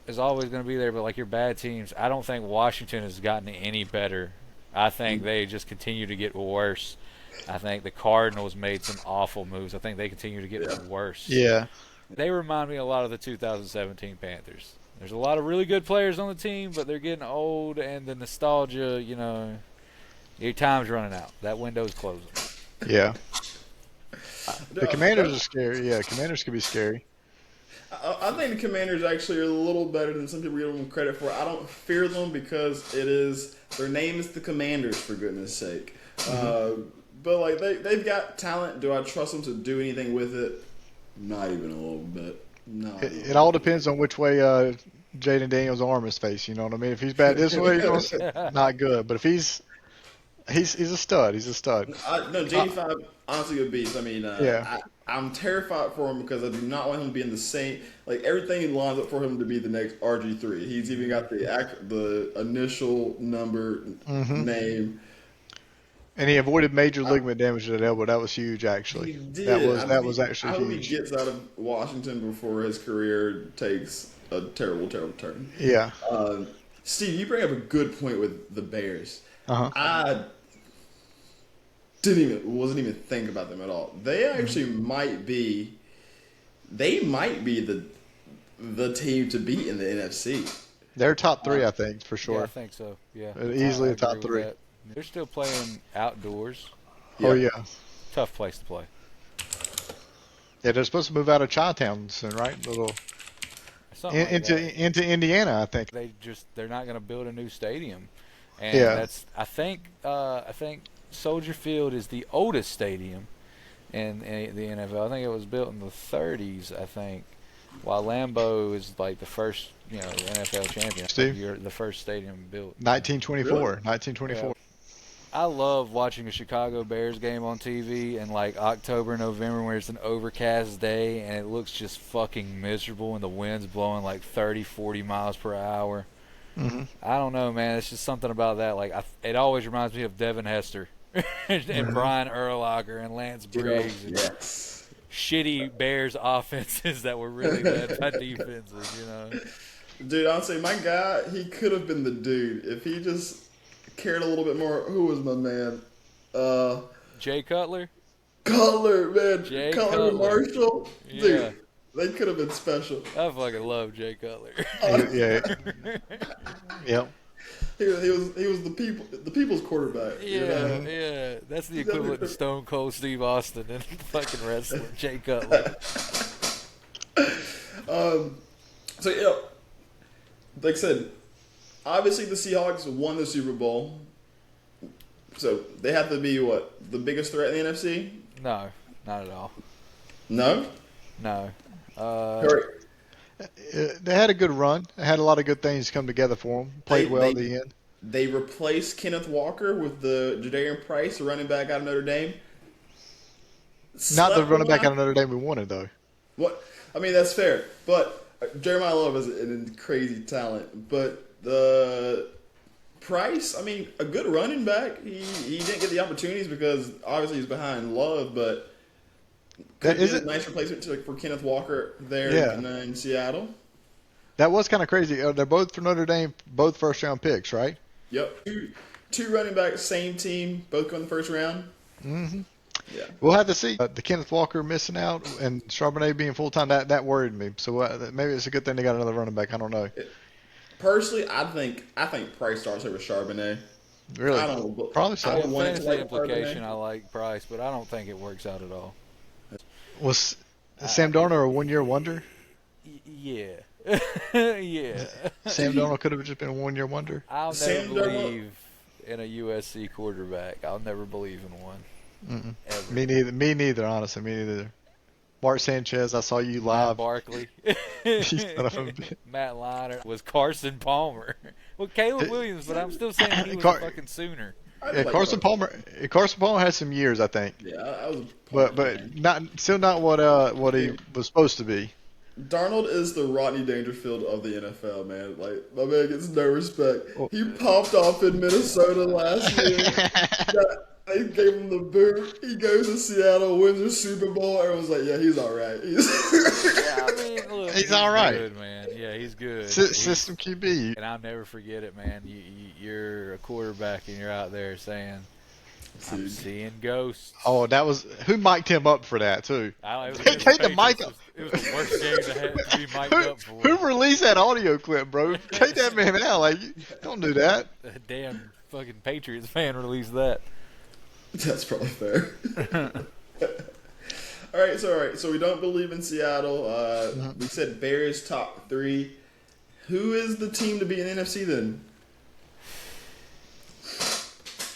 is always going to be there, but like your bad teams, I don't think Washington has gotten any better. I think they just continue to get worse. I think the Cardinals made some awful moves. I think they continue to get worse. Yeah. They remind me a lot of the 2017 Panthers. There's a lot of really good players on the team, but they're getting old, and the nostalgia, your time's running out. That window's closing. Yeah. The Commanders are scary. Yeah, Commanders can be scary. I think the Commanders actually are a little better than some people give them credit for. I don't fear them because their name is the Commanders, for goodness sake. But like they've got talent. Do I trust them to do anything with it? Not even a little bit. No. It all depends on which way Jaden Daniels' arm is facing. You know what I mean? If he's bad this way, not good. But if he's a stud. He's a stud. No, JD5, honestly, a beast. I mean, Yeah. I'm terrified for him because I do not want him to be in the same. Like everything lines up for him to be the next RG3. He's even got the initial number name. And he avoided major ligament damage to that elbow. That was huge, actually. He did. That was actually I hope huge. he gets out of Washington before his career takes a terrible, terrible turn. Yeah. Steve, you bring up a good point with the Bears. Uh-huh. I wasn't even thinking about them at all. They actually might be the team to beat in the NFC. They're top 3, I think, for sure. Yeah, I think so. Yeah, Easily I a top agree 3. with that. They're still playing outdoors. Oh, yeah. Tough place to play. Yeah, they're supposed to move out of Chi-Town soon, right? Something like that. Into Indiana, I think. They're not going to build a new stadium, and Yeah. I think Soldier Field is the oldest stadium in the NFL. I think it was built in the 30s. I think, while Lambeau is like the first NFL champion. Steve? You're the first stadium built. 1924. Really? 1924. Yeah. I love watching a Chicago Bears game on TV in like October, November, where it's an overcast day and it looks just fucking miserable and the wind's blowing like 30, 40 miles per hour. Mm-hmm. I don't know, man. It's just something about that. Like it always reminds me of Devin Hester and Brian Urlacher and Lance Briggs. And Yes. shitty Bears offenses that were really led by defenses, Dude, honestly, my guy, he could have been the dude if he just cared a little bit more. Who was my man? Jay Cutler? Cutler, man. Jay Cutler Cutler. Marshall. Yeah. Dude, they could have been special. I fucking love Jay Cutler. Yeah. Yep. He was the people's quarterback. Yeah. That's the equivalent to Stone Cold Steve Austin and fucking wrestler Jay Cutler. So like I said, obviously the Seahawks won the Super Bowl, so they have to be the biggest threat in the NFC. No, not at all. No. No. They had a good run. They had a lot of good things come together for them. Played well at the end. They replaced Kenneth Walker with the Jadarian Price, the running back out of Notre Dame. Not the running back out of Notre Dame we wanted, though. What? I mean, that's fair. But Jeremiah Love is a crazy talent. But the Price, I mean, a good running back. He didn't get the opportunities because obviously he's behind Love, but could be a nice replacement for Kenneth Walker there in Seattle. That was kind of crazy. They're both for Notre Dame, both first-round picks, right? Yep. Two running backs, same team, both going the first round. Mm-hmm. Yeah. We'll have to see. The Kenneth Walker missing out and Charbonnet being full-time, that worried me. So maybe it's a good thing they got another running back. I don't know. Personally, I think Price starts over Charbonnet. Really? I don't know. Probably I so. would want it to Fantasy like part of the implication, name. I like Price, but I don't think it works out at all. Was Sam Darnold a 1-year wonder? Yeah. Yeah. Sam Darnold could have just been a 1-year wonder. I'll never Sam Darnold- believe in a USC quarterback. I'll never believe in one. Ever. Me neither. Me neither. Honestly, me neither. Mark Sanchez, I saw you Matt live. Barkley. You son of a bitch. Matt Liner was Carson Palmer. Well, Caleb Williams, but I'm still saying he was a fucking Sooner. I Yeah, like Carson Palmer. Carson Palmer had some years, I think, Yeah, I was. but still not what he was supposed to be. Darnold is the Rodney Dangerfield of the NFL, man. Like, my man gets no respect. He popped off in Minnesota last year. They gave him the boot. He goes to Seattle, wins the Super Bowl. Everyone's like, yeah, he's all right. Yeah, I mean, look, He's all right. Good, man. Yeah, he's good. System QB. And I'll never forget it, man. You're a quarterback and you're out there saying, I'm seeing ghosts. Oh, that was who mic'd him up for that too. Take the mic up. It was the worst game to have to be mic'd up for. Who released that audio clip, bro? Take that man out. Like, don't do that. A damn fucking Patriots fan released that. That's probably fair. All right. So we don't believe in Seattle. We said Bears top 3. Who is the team to be in the NFC then?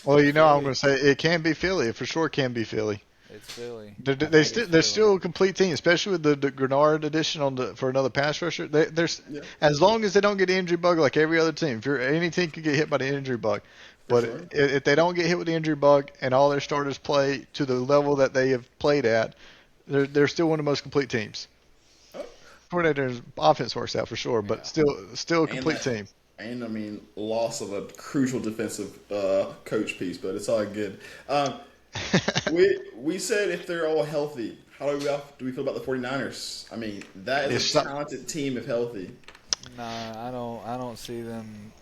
Well, I'm going to say it can be Philly. It for sure can be Philly. It's Philly. They're still a complete team, especially with the Grenard addition for another pass rusher. As long as they don't get the injury bug like every other team. Any team could get hit by the injury bug. But if they don't get hit with the injury bug and all their starters play to the level that they have played at, they're still one of the most complete teams. Coordinator's offense works out for sure, but still a complete team. And I mean, loss of a crucial defensive coach piece, but it's all good. We said if they're all healthy, how do we feel about the 49ers? I mean, that is a talented team if healthy. Nah, I don't see them.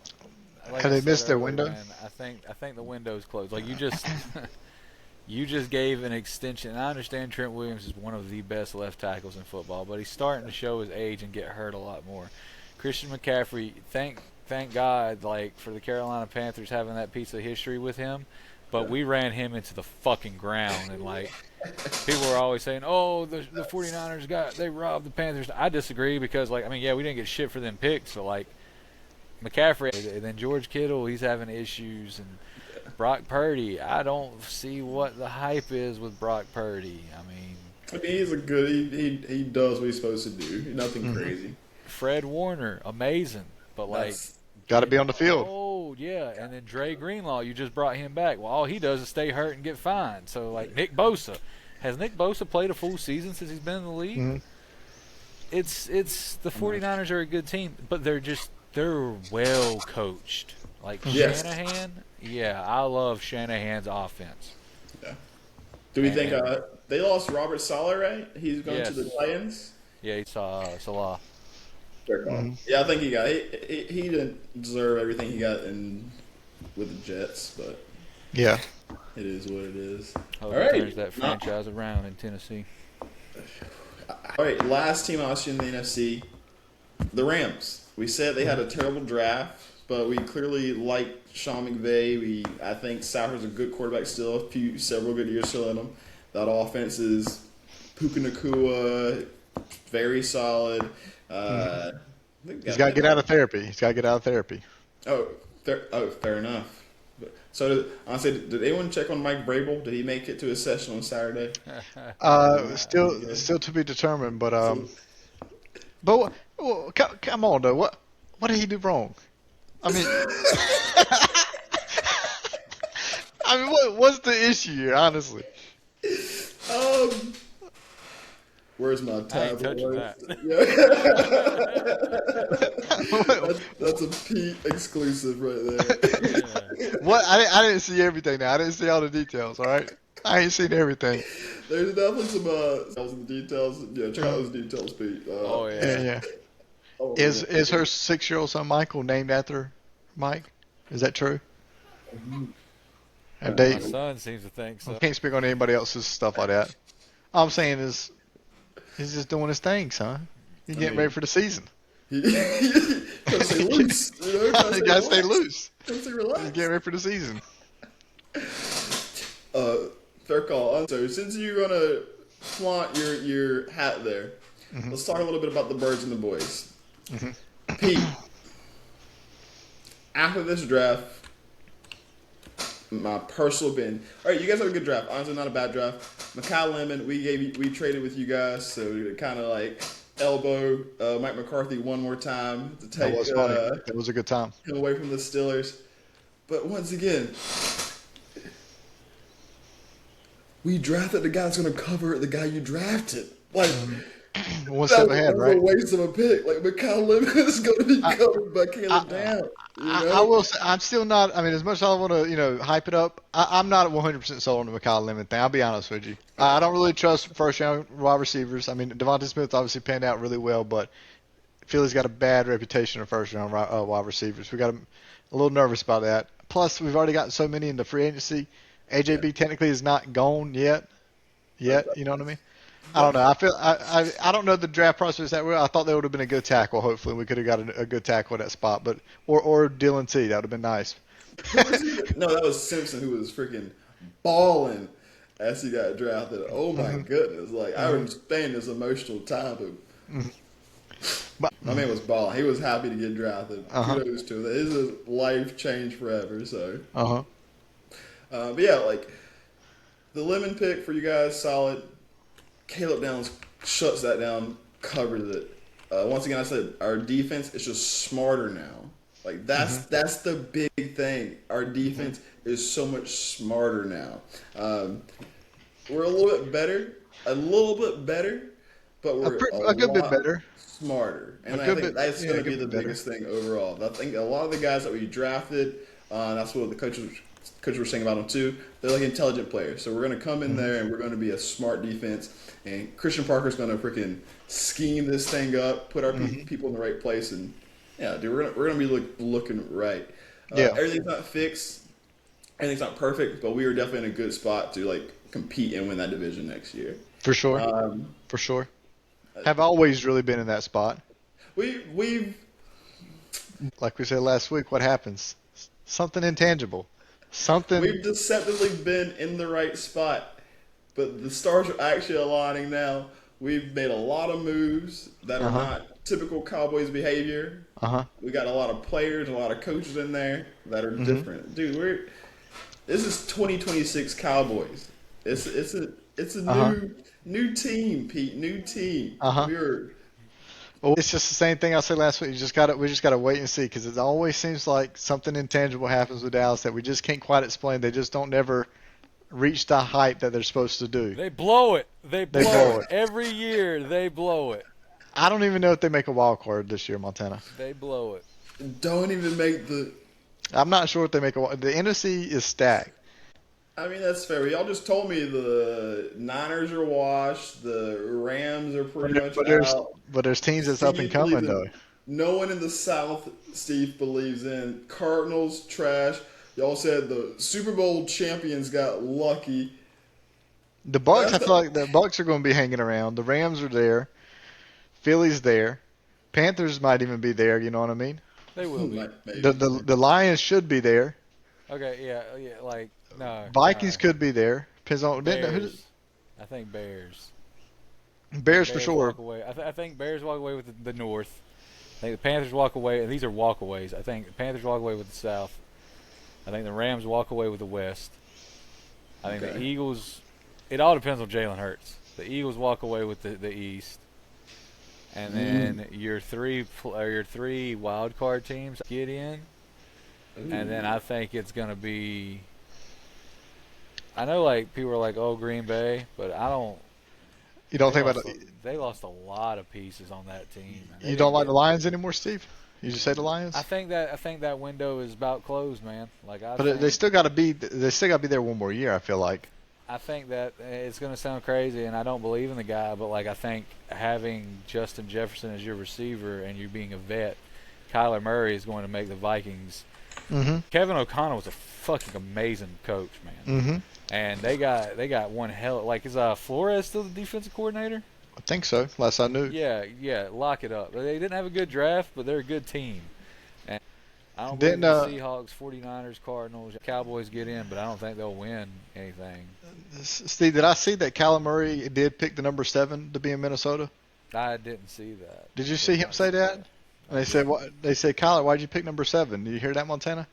Like Have they missed their window? Man, I think the window's closed. Like you just you just gave an extension. And I understand Trent Williams is one of the best left tackles in football, but he's starting to show his age and get hurt a lot more. Christian McCaffrey, thank God, like for the Carolina Panthers having that piece of history with him, but we ran him into the fucking ground, and like people were always saying, "Oh, the 49ers they robbed the Panthers." I disagree because we didn't get shit for them picks, but like McCaffrey and then George Kittle, he's having issues, and Brock Purdy, I don't see what the hype is with Brock Purdy. I mean, he's a good. He does what he's supposed to do. Nothing crazy. Fred Warner, amazing, but got to be on the field. Oh yeah, and then Dre Greenlaw, you just brought him back. Well, all he does is stay hurt and get fined. So Nick Bosa, has Nick Bosa played a full season since he's been in the league? Mm-hmm. It's the 49ers are a good team, but they're well coached. Shanahan, yeah, I love Shanahan's offense. Yeah. Do we think they lost Robert Saleh, right? He's going to the Titans. Yeah, he saw Salah. Yeah, I think he didn't deserve everything he got with the Jets, but yeah, it is what it is. Hope he turns that franchise around in Tennessee. All right, last team I'll see in the NFC, the Rams. We said they had a terrible draft, but we clearly liked Sean McVay. I think Stafford's a good quarterback still, several good years still in him. That offense is Puka Nacua, very solid. He's got to get out of therapy. Oh, fair enough. So, honestly, did anyone check on Mike Vrabel? Did he make it to his session on Saturday? Still to be determined, but come on though, what did he do wrong? I mean, what's the issue here, honestly? Where's my tab? I ain't touching that. That's a Pete exclusive right there. Yeah. What? I didn't see everything now. I didn't see all the details, all right? I ain't seen everything. There's definitely some details. Yeah, check out those details, Pete. Yeah. Is her 6-year-old son Michael named after Mike? Is that true? And My son seems to think so. I can't speak on anybody else's stuff like that. All I'm saying is he's just doing his thing, son. He's getting ready for the season. Gotta stay loose. You know, You gotta stay relaxed. loose. Gotta stay Just relaxed. get ready for the season. Fair call. So since you're gonna flaunt your hat there, let's talk a little bit about the birds and the boys. Pete, after this draft, my personal opinion. All right, you guys have a good draft. Honestly, not a bad draft. Makai Lemon, we traded with you guys, so we kind of like elbow Mike McCarthy one more time to That take was funny. That was a good time. him away from the Steelers. But once again, we drafted the guy that's going to cover the guy you drafted. Like, One that step was ahead, a right? waste of a pick. Like, Makai Lemon is going to be covered by Caleb Down. You know? I will say, I'm still not. I mean, as much as I want to, hype it up, I'm not 100% sold on the Makai Lemon thing. I'll be honest with you. I don't really trust first round wide receivers. I mean, Devontae Smith obviously panned out really well, but Philly's got a bad reputation of first round wide receivers. We got a little nervous about that. Plus, we've already gotten so many into free agency. AJB technically is not gone yet. You know what I mean? I don't know. I don't know the draft process that well. I thought they would have been a good tackle. Hopefully, we could have got a good tackle at that spot, but or Dylan T. That would have been nice. No, that was Simpson who was freaking balling as he got drafted. Oh my goodness! Like I understand this emotional time, but my man was balling. He was happy to get drafted. Kudos to him. His life changed forever. So, but yeah, like the Lemon pick for you guys, solid. Caleb Downs shuts that down, covers it. Once again, I said our defense is just smarter now. Like that's the big thing. Our defense is so much smarter now. We're a little bit better, but we're A good bit better. smarter. And A I good think bit- that's yeah, going a to be good the bit better. biggest thing overall. I think a lot of the guys that we drafted, that's what the coaches were saying about them too. They're like intelligent players. So we're going to come in there and we're going to be a smart defense. And Christian Parker's going to freaking scheme this thing up, put our people in the right place, and yeah, dude, we're gonna be looking right. Everything's not fixed, everything's not perfect, but we are definitely in a good spot to like compete and win that division next year. For sure. For sure. Have always really been in that spot. We've Like we said last week, what happens? Something intangible. Something. We've deceptively been in the right spot, but the stars are actually aligning now. We've made a lot of moves that are not typical Cowboys behavior. We got a lot of players, a lot of coaches in there that are different. Dude, this is 2026 Cowboys. It's a new team, Pete. New team. Well, it's just the same thing I said last week. We just gotta wait and see because it always seems like something intangible happens with Dallas that we just can't quite explain. They just don't ever reach the hype that they're supposed to do. They blow it. They blow blow it. Every year they blow it. I don't even know if they make a wild card this year, Montana. They blow it. Don't even make the. I'm not sure if they make a wild. The NFC is stacked. I mean, that's fair. Y'all just told me the Niners are washed. The Rams are pretty much out. But there's teams that's up and coming though. No one in the South, Steve, believes in. Cardinals, trash. Y'all said the Super Bowl champions got lucky. The Bucks, I feel like the Bucks are going to be hanging around. The Rams are there. Philly's there. Panthers might even be there. You know what I mean? They will be. The Lions should be there. Okay, yeah, like no. Vikings could be there. Depends on Bears. I think Bears. Bears for sure. Walk away. I think Bears walk away with the North. I think the Panthers walk away, and these are walkaways. I think the Panthers walk away with the South. I think the Rams walk away with the West. I think the Eagles. It all depends on Jalen Hurts. The Eagles walk away with the East, and then your three wild card teams get in, and then I think it's gonna be. I know, like people are like, "Oh, Green Bay," but I don't. You don't think about it? They lost a lot of pieces on that team. You don't like the Lions anymore, Steve? You just say the Lions? I think that window is about closed, man. They still got to be there one more year. I feel like. I think that it's going to sound crazy, and I don't believe in the guy, but like I think having Justin Jefferson as your receiver and you being a vet, Kyler Murray is going to make the Vikings. Kevin O'Connell was a fucking amazing coach, man. And they got one hell. Like, is Flores still the defensive coordinator? I think so. Last I knew. Yeah, lock it up. They didn't have a good draft, but they're a good team. I don't believe Didn't the Seahawks, 49ers, Cardinals, Cowboys get in, but I don't think they'll win anything. Steve, did I see that Kyler Murray did pick the number 7 to be in Minnesota? I didn't see that. Did you see him say that? And they said, "What?" They said, "Kyler, why'd you pick number 7?" Did you hear that, Montana?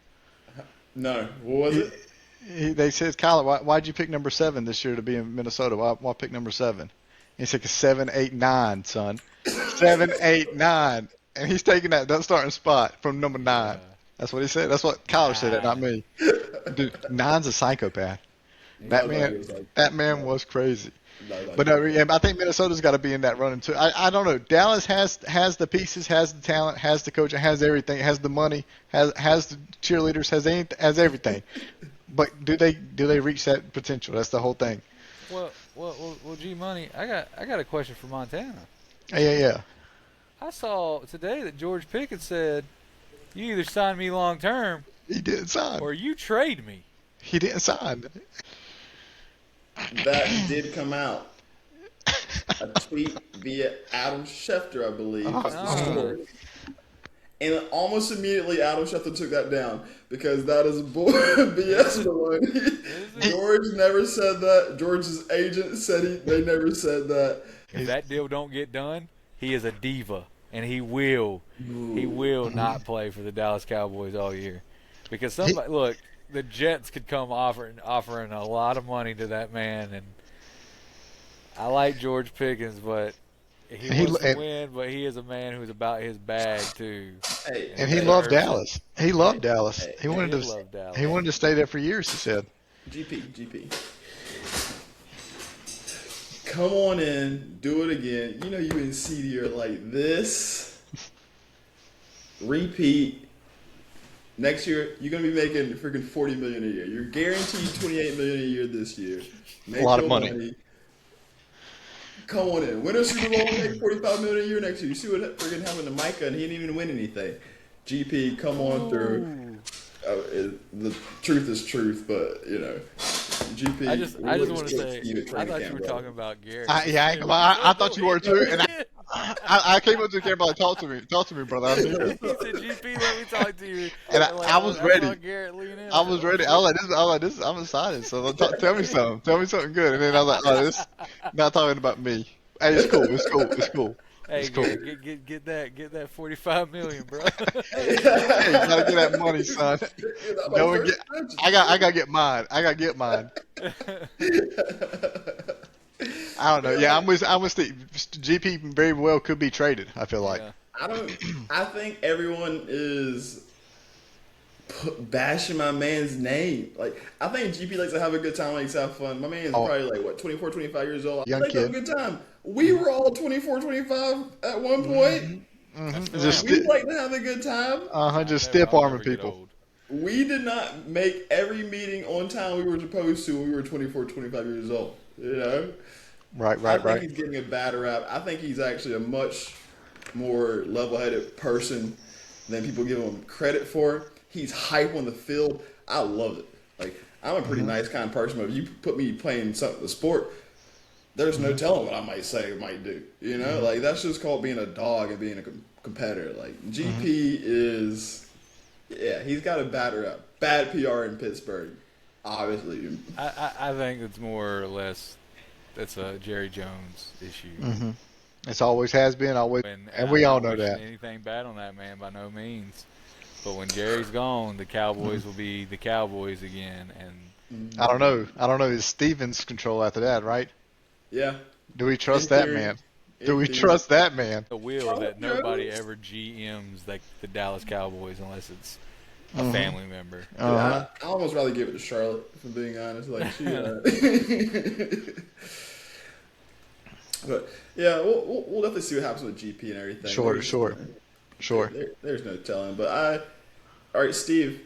No, what was it? They said, "Kyler, why'd you pick number 7 this year to be in Minnesota? Why pick number 7?" He said, 'Cause 7, 8, 9, son. 7, 8, 9, and he's taking that starting spot from number 9. Yeah. That's what he said. That's what Kyler said. That, not me. Dude, 9's a psychopath. That man was crazy. But no, yeah, I think Minnesota's got to be in that running too. I don't know. Dallas has the pieces, has the talent, has the coach, has everything, has the money, has the cheerleaders, has everything. But do they reach that potential? That's the whole thing. Well, G Money, I got a question for Montana. Yeah. I saw today that George Pickens said, "You either sign me long term, He didn't sign. or you trade me." He didn't sign. That did come out. A tweet via Adam Schefter, I believe. Was the story. And almost immediately, Adam Schefter took that down because that is BS baloney. George never said that. George's agent said they never said that. If that deal don't get done, he is a diva, and he will not play for the Dallas Cowboys all year. Because look, the Jets could come offering a lot of money to that man, and I like George Pickens, but he wants to win, but he is a man who's about his bag too. And he loved Dallas. He loved Dallas. He wanted to stay there for years, he said. GP. Come on in, do it again. You know you in C like this. Repeat. Next year, you're going to be making freaking $40 million a year. You're guaranteed $28 million a year this year. Make a lot of money. Come on in. Win a Super Bowl, make $45 million a year next year. You see what freaking happened to Micah, and he didn't even win anything. GP, come on through. The truth is truth, but, GP. I just want to say, I thought you were talking about Garrett. I thought you were too, and I came up to the camera like, talk to me, brother. I'm here. He said, GP, let me talk to you. And I was ready. I was ready. I was like, this. I'm excited. So tell me something. Tell me something good. And then I was like, this not talking about me. Hey, it's cool. Hey, it's cool. Get that $45 million, bro. Hey, you gotta get that money, son. I gotta get mine. I don't know. Yeah, I'm with Steve. GP very well could be traded, I feel like. Yeah. I think everyone is bashing my man's name. Like, I think GP likes to have a good time, likes to have fun. My man's probably like, what, 24, 25 years old? Young kid. Have a good time. We were all 24, 25 at one point. Mm-hmm. We like to have a good time. Just stiff arming people. We did not make every meeting on time we were supposed to when we were 24, 25 years old. Right. I think he's getting a bad rap. I think he's actually a much more level-headed person than people give him credit for. He's hype on the field. I love it. Like, I'm a pretty nice kind of person, but if you put me playing the sport, there's no telling what I might say or might do. Like, that's just called being a dog and being a competitor. Like, GP is, he's got a bad rap. Bad PR in Pittsburgh, obviously. I think it's more or less that's a Jerry Jones issue. Mm-hmm. It's always has been, always, and we all know that. Anything bad on that man by no means. But when Jerry's gone, the Cowboys will be the Cowboys again. And I don't know. Is Stevens control after that, right? Yeah. Do we trust that man? Do we trust that man? The will that nobody ever GMs like the Dallas Cowboys unless it's a family member. I almost rather give it to Charlotte, if I'm being honest. Like she. But yeah, we'll definitely see what happens with GP and everything. Sure. There's no telling. But all right, Steve.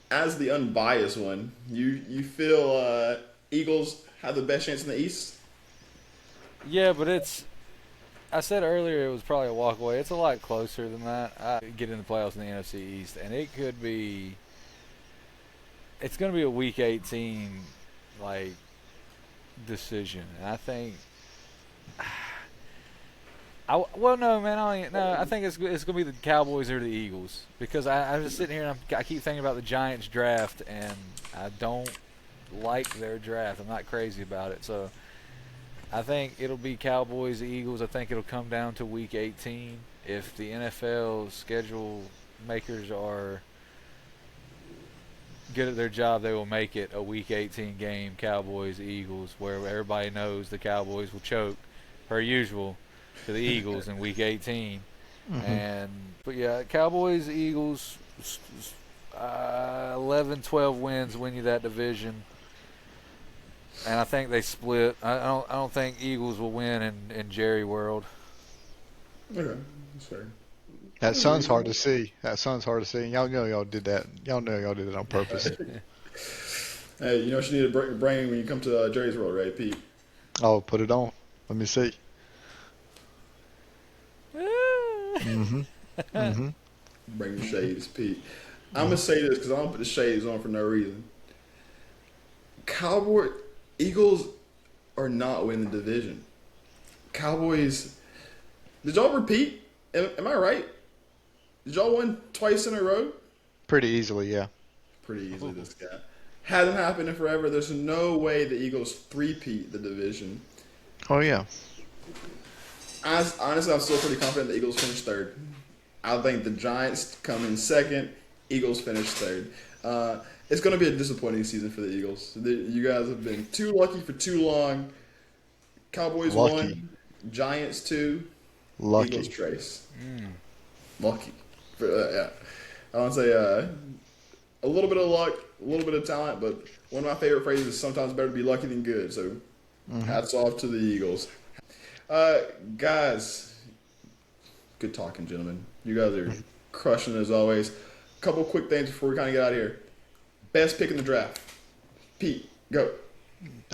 As the unbiased one, you feel Eagles have the best chance in the East? Yeah, but I said earlier it was probably a walk away. It's a lot closer than that. I get in the playoffs in the NFC East, and it's going to be a Week 18 decision. And I think Well, no, man. I think it's going to be the Cowboys or the Eagles because I'm just sitting here and I keep thinking about the Giants draft, and I don't like their draft. I'm not crazy about it. So I think it'll be Cowboys, Eagles. I think it'll come down to Week 18. If the NFL schedule makers are good at their job, they will make it a Week 18 game, Cowboys, Eagles, where everybody knows the Cowboys will choke, per usual, to the Eagles in Week 18. But yeah, Cowboys, Eagles, 11, 12 wins win you that division. And I think they split. I don't think Eagles will win in Jerry World. Okay, that's fair. That sun's hard to see. Y'all know y'all did that. Y'all know y'all did it on purpose. Hey, you know what you need to bring when you come to Jerry's World, right, Pete? Oh, put it on. Let me see. Bring the shades, Pete. I'm gonna say this because I don't put the shades on for no reason. Eagles are not winning the division. Cowboys. Did y'all repeat? Am I right? Did y'all win twice in a row? Pretty easily, yeah. Pretty easily, this guy. Hasn't happened in forever. There's no way the Eagles three-peat the division. Oh, yeah. Honestly, I'm still pretty confident the Eagles finish third. I think the Giants come in second. Eagles finish third. It's going to be a disappointing season for the Eagles. You guys have been too lucky for too long. Cowboys Lucky. 1, Giants 2, Lucky. Eagles trace. Lucky. Yeah. I want to say a little bit of luck, a little bit of talent, but one of my favorite phrases is sometimes better to be lucky than good. So hats off to the Eagles. Guys, good talking, gentlemen. You guys are crushing it as always. A couple quick things before we kind of get out of here. Best pick in the draft. Pete, go.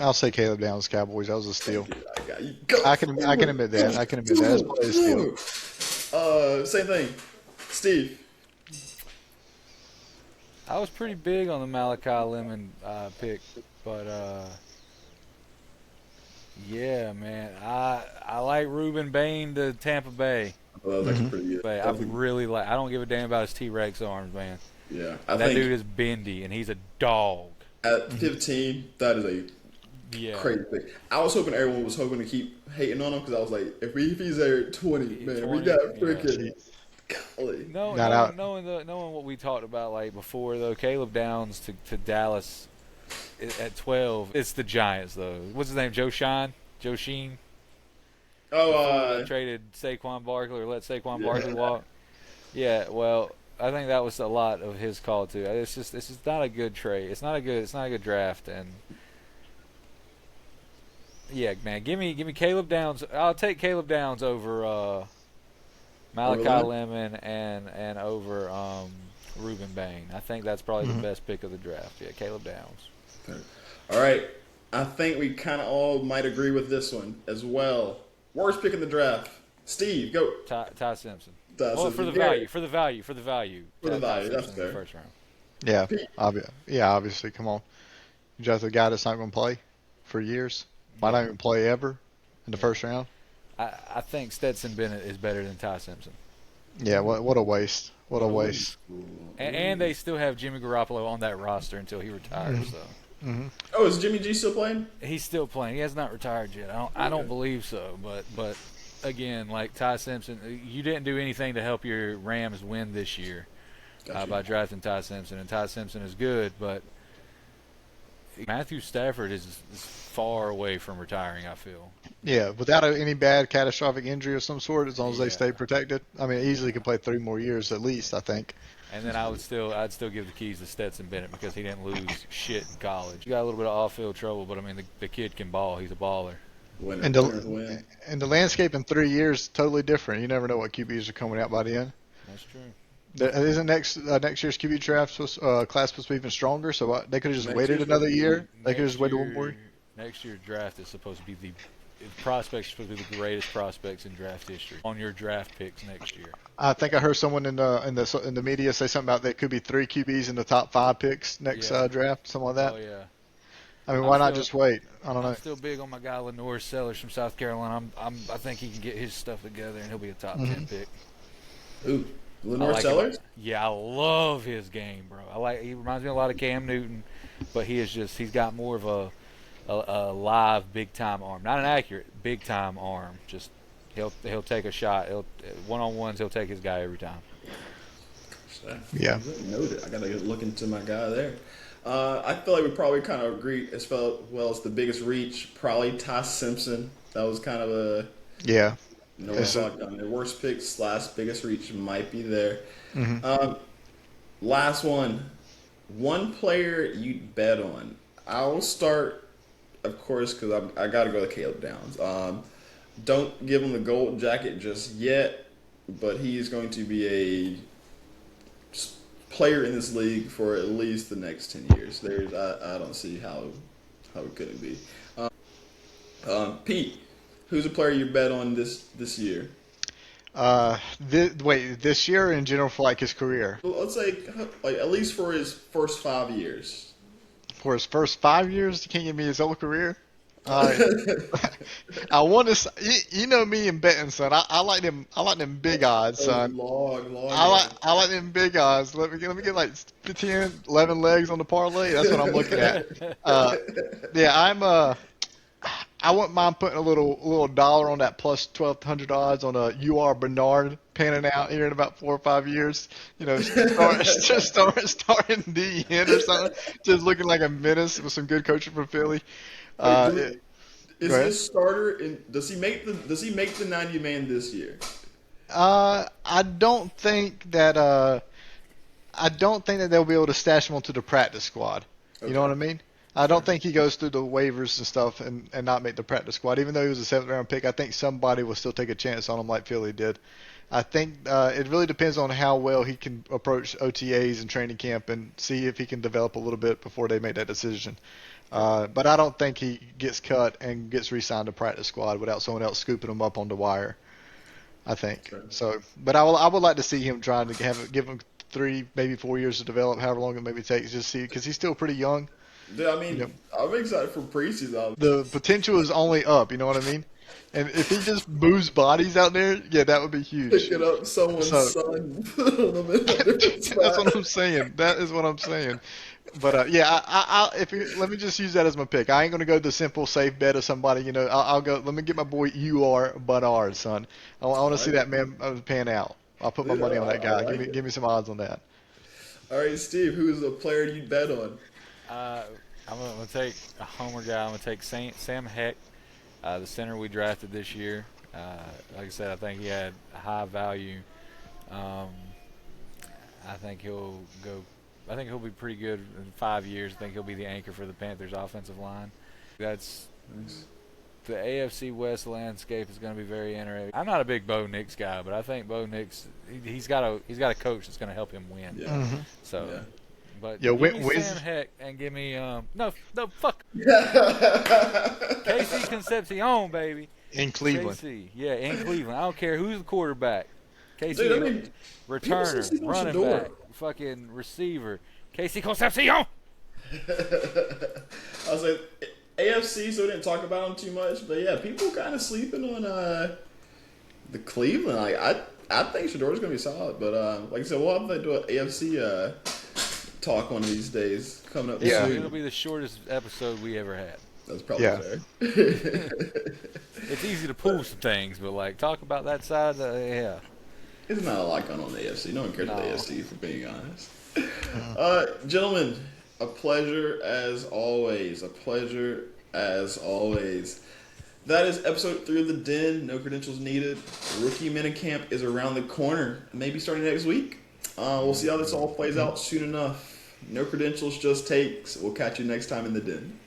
I'll say Caleb Downs, Cowboys. That was a steal. I got you. Go. I can admit that. That's probably a steal. Same thing. Steve. I was pretty big on the Malachi Lemon pick, but yeah, man, I like Ruben Bain to Tampa Bay. That was actually pretty good. But I don't give a damn about his T-Rex arms, man. Yeah, That dude is bendy, and he's a dog. At 15, that is a crazy pick. I was hoping everyone was hoping to keep hating on him because I was like, if he's there at 20, man, we got freaking. Golly. Knowing what we talked about like before, though, Caleb Downs to Dallas at 12. It's the Giants, though. What's his name? Joe Sheen. Oh, traded Saquon Barkley or let Saquon Barkley walk. Yeah, well, I think that was a lot of his call too. It's just not a good trade. It's not a good draft, and yeah, man, give me Caleb Downs. I'll take Caleb Downs over Malachi Lemon and over Ruben Bain. I think that's probably the best pick of the draft. Yeah, Caleb Downs. Okay. All right, I think we kind of all might agree with this one as well. Worst pick in the draft. Steve, go. Ty Simpson. For the value. That's fair. First round. Yeah, obviously. Come on. You just a guy that's not going to play for years. Might not even play ever in the first round. I think Stetson Bennett is better than Ty Simpson. Yeah, what a waste. What a waste. And they still have Jimmy Garoppolo on that roster until he retires. So. Oh, is Jimmy G still playing? He's still playing. He has not retired yet. I don't believe so. But again, like Ty Simpson, you didn't do anything to help your Rams win this year by drafting Ty Simpson. And Ty Simpson is good, but Matthew Stafford is far away from retiring, I feel. Yeah, without any bad catastrophic injury of some sort, as long as they stay protected. I mean, easily could play 3 more years at least, I think. And then I'd still give the keys to Stetson Bennett because he didn't lose shit in college. He got a little bit of off-field trouble, but I mean, the kid can ball. He's a baller. And the landscape in 3 years totally different. You never know what QBs are coming out by the end. That's true. Isn't next year's QB draft class supposed to be even stronger? So they could have just waited another year. They could have just waited 1 more. Next year's draft is supposed to be the prospects are supposed to be the greatest prospects in draft history on your draft picks next year. I think I heard someone in the media say something about there could be 3 QBs in the top 5 picks next draft, something like that. Oh yeah. I mean, why not just wait? I don't know. I'm still big on my guy Lenore Sellers from South Carolina. I think he can get his stuff together and he'll be a top 10 pick. Ooh, Lenore like Sellers? Yeah, I love his game, bro. He reminds me a lot of Cam Newton, but he's got more of a live big time arm. Not an accurate big time arm. Just he'll take a shot. One-on-ones, he'll take his guy every time. Yeah. Noted. I gotta look into my guy there. I feel like we probably kind of agree as well as the biggest reach. Probably Ty Simpson. That was kind of a their worst pick / biggest reach might be there. Last one. One player you'd bet on. I will start, of course, because I got to go to Caleb Downs. Don't give him the gold jacket just yet, but he is going to be a player in this league for at least the next 10 years. I don't see how it couldn't be. Pete, who's a player you bet on this year? This year or in general for like his career? Well, let's say like at least for his first 5 years. For his first 5 years, you can't give me his whole career. I want to. You know me and betting, son. I like them. I like them big odds, son. I like them big odds. Let me get like 10, 11 legs on the parlay. That's what I'm looking at. I wouldn't mind putting a little dollar on that plus 1,200 odds on a UR Bernard panning out here in about 4 or 5 years. You know, starting DN or something, just looking like a menace with some good coaching from Philly. Is this starter? Does he make the 90 man this year? I don't think that they'll be able to stash him onto the practice squad. Okay. You know what I mean? I don't think he goes through the waivers and stuff and not make the practice squad. Even though he was a 7th round pick, I think somebody will still take a chance on him like Philly did. I think it really depends on how well he can approach OTAs and training camp and see if he can develop a little bit before they make that decision. But I don't think he gets cut and gets re-signed to practice squad without someone else scooping him up on the wire. I think so. But I would like to see him trying to give him 3, maybe 4 years to develop, however long it maybe takes, just see because he's still pretty young. Yeah, I mean, I'm excited for preseason. The potential is only up. You know what I mean? And if he just moves bodies out there, yeah, that would be huge. Picking up someone's son. That's what I'm saying. That is what I'm saying. But let me just use that as my pick. I ain't gonna go the simple safe bet of somebody. You know, I'll go. Let me get my boy UR Bernard, son. I want to see that man pan out. I'll put my money on that guy. Give me some odds on that. All right, Steve. Who is a player you'd bet on? I'm gonna take a homer guy. I'm gonna take Sam Heck, the center we drafted this year. Like I said, I think he had high value. I think he'll be pretty good in 5 years. I think he'll be the anchor for the Panthers' offensive line. That's the AFC West landscape is going to be very interesting. I'm not a big Bo Nix guy, but I think Bo Nix he's got a coach that's going to help him win. Yeah. Mm-hmm. So. Yeah. But give me Sam Heck and give me fuck Casey Concepcion, baby. In Cleveland. KC, yeah, in Cleveland. I don't care who's the quarterback. Casey, returner, running back, fucking receiver. Casey Concepcion. I was like AFC, so we didn't talk about him too much, but yeah, people kind of sleeping on the Cleveland. I think Shador's gonna be solid, but like I said, we'll have to do an AFC talk one of these days coming up soon. It'll be the shortest episode we ever had. That's probably fair. It's easy to pull some things, but like talk about that side, It's not a lot going on in the AFC. No one cares about the AFC, for being honest. Gentlemen, a pleasure as always. That is episode 3 of The Den. No credentials needed. Rookie minicamp is around the corner. Maybe starting next week. We'll see how this all plays out soon enough. No credentials, just takes. We'll catch you next time in The Den.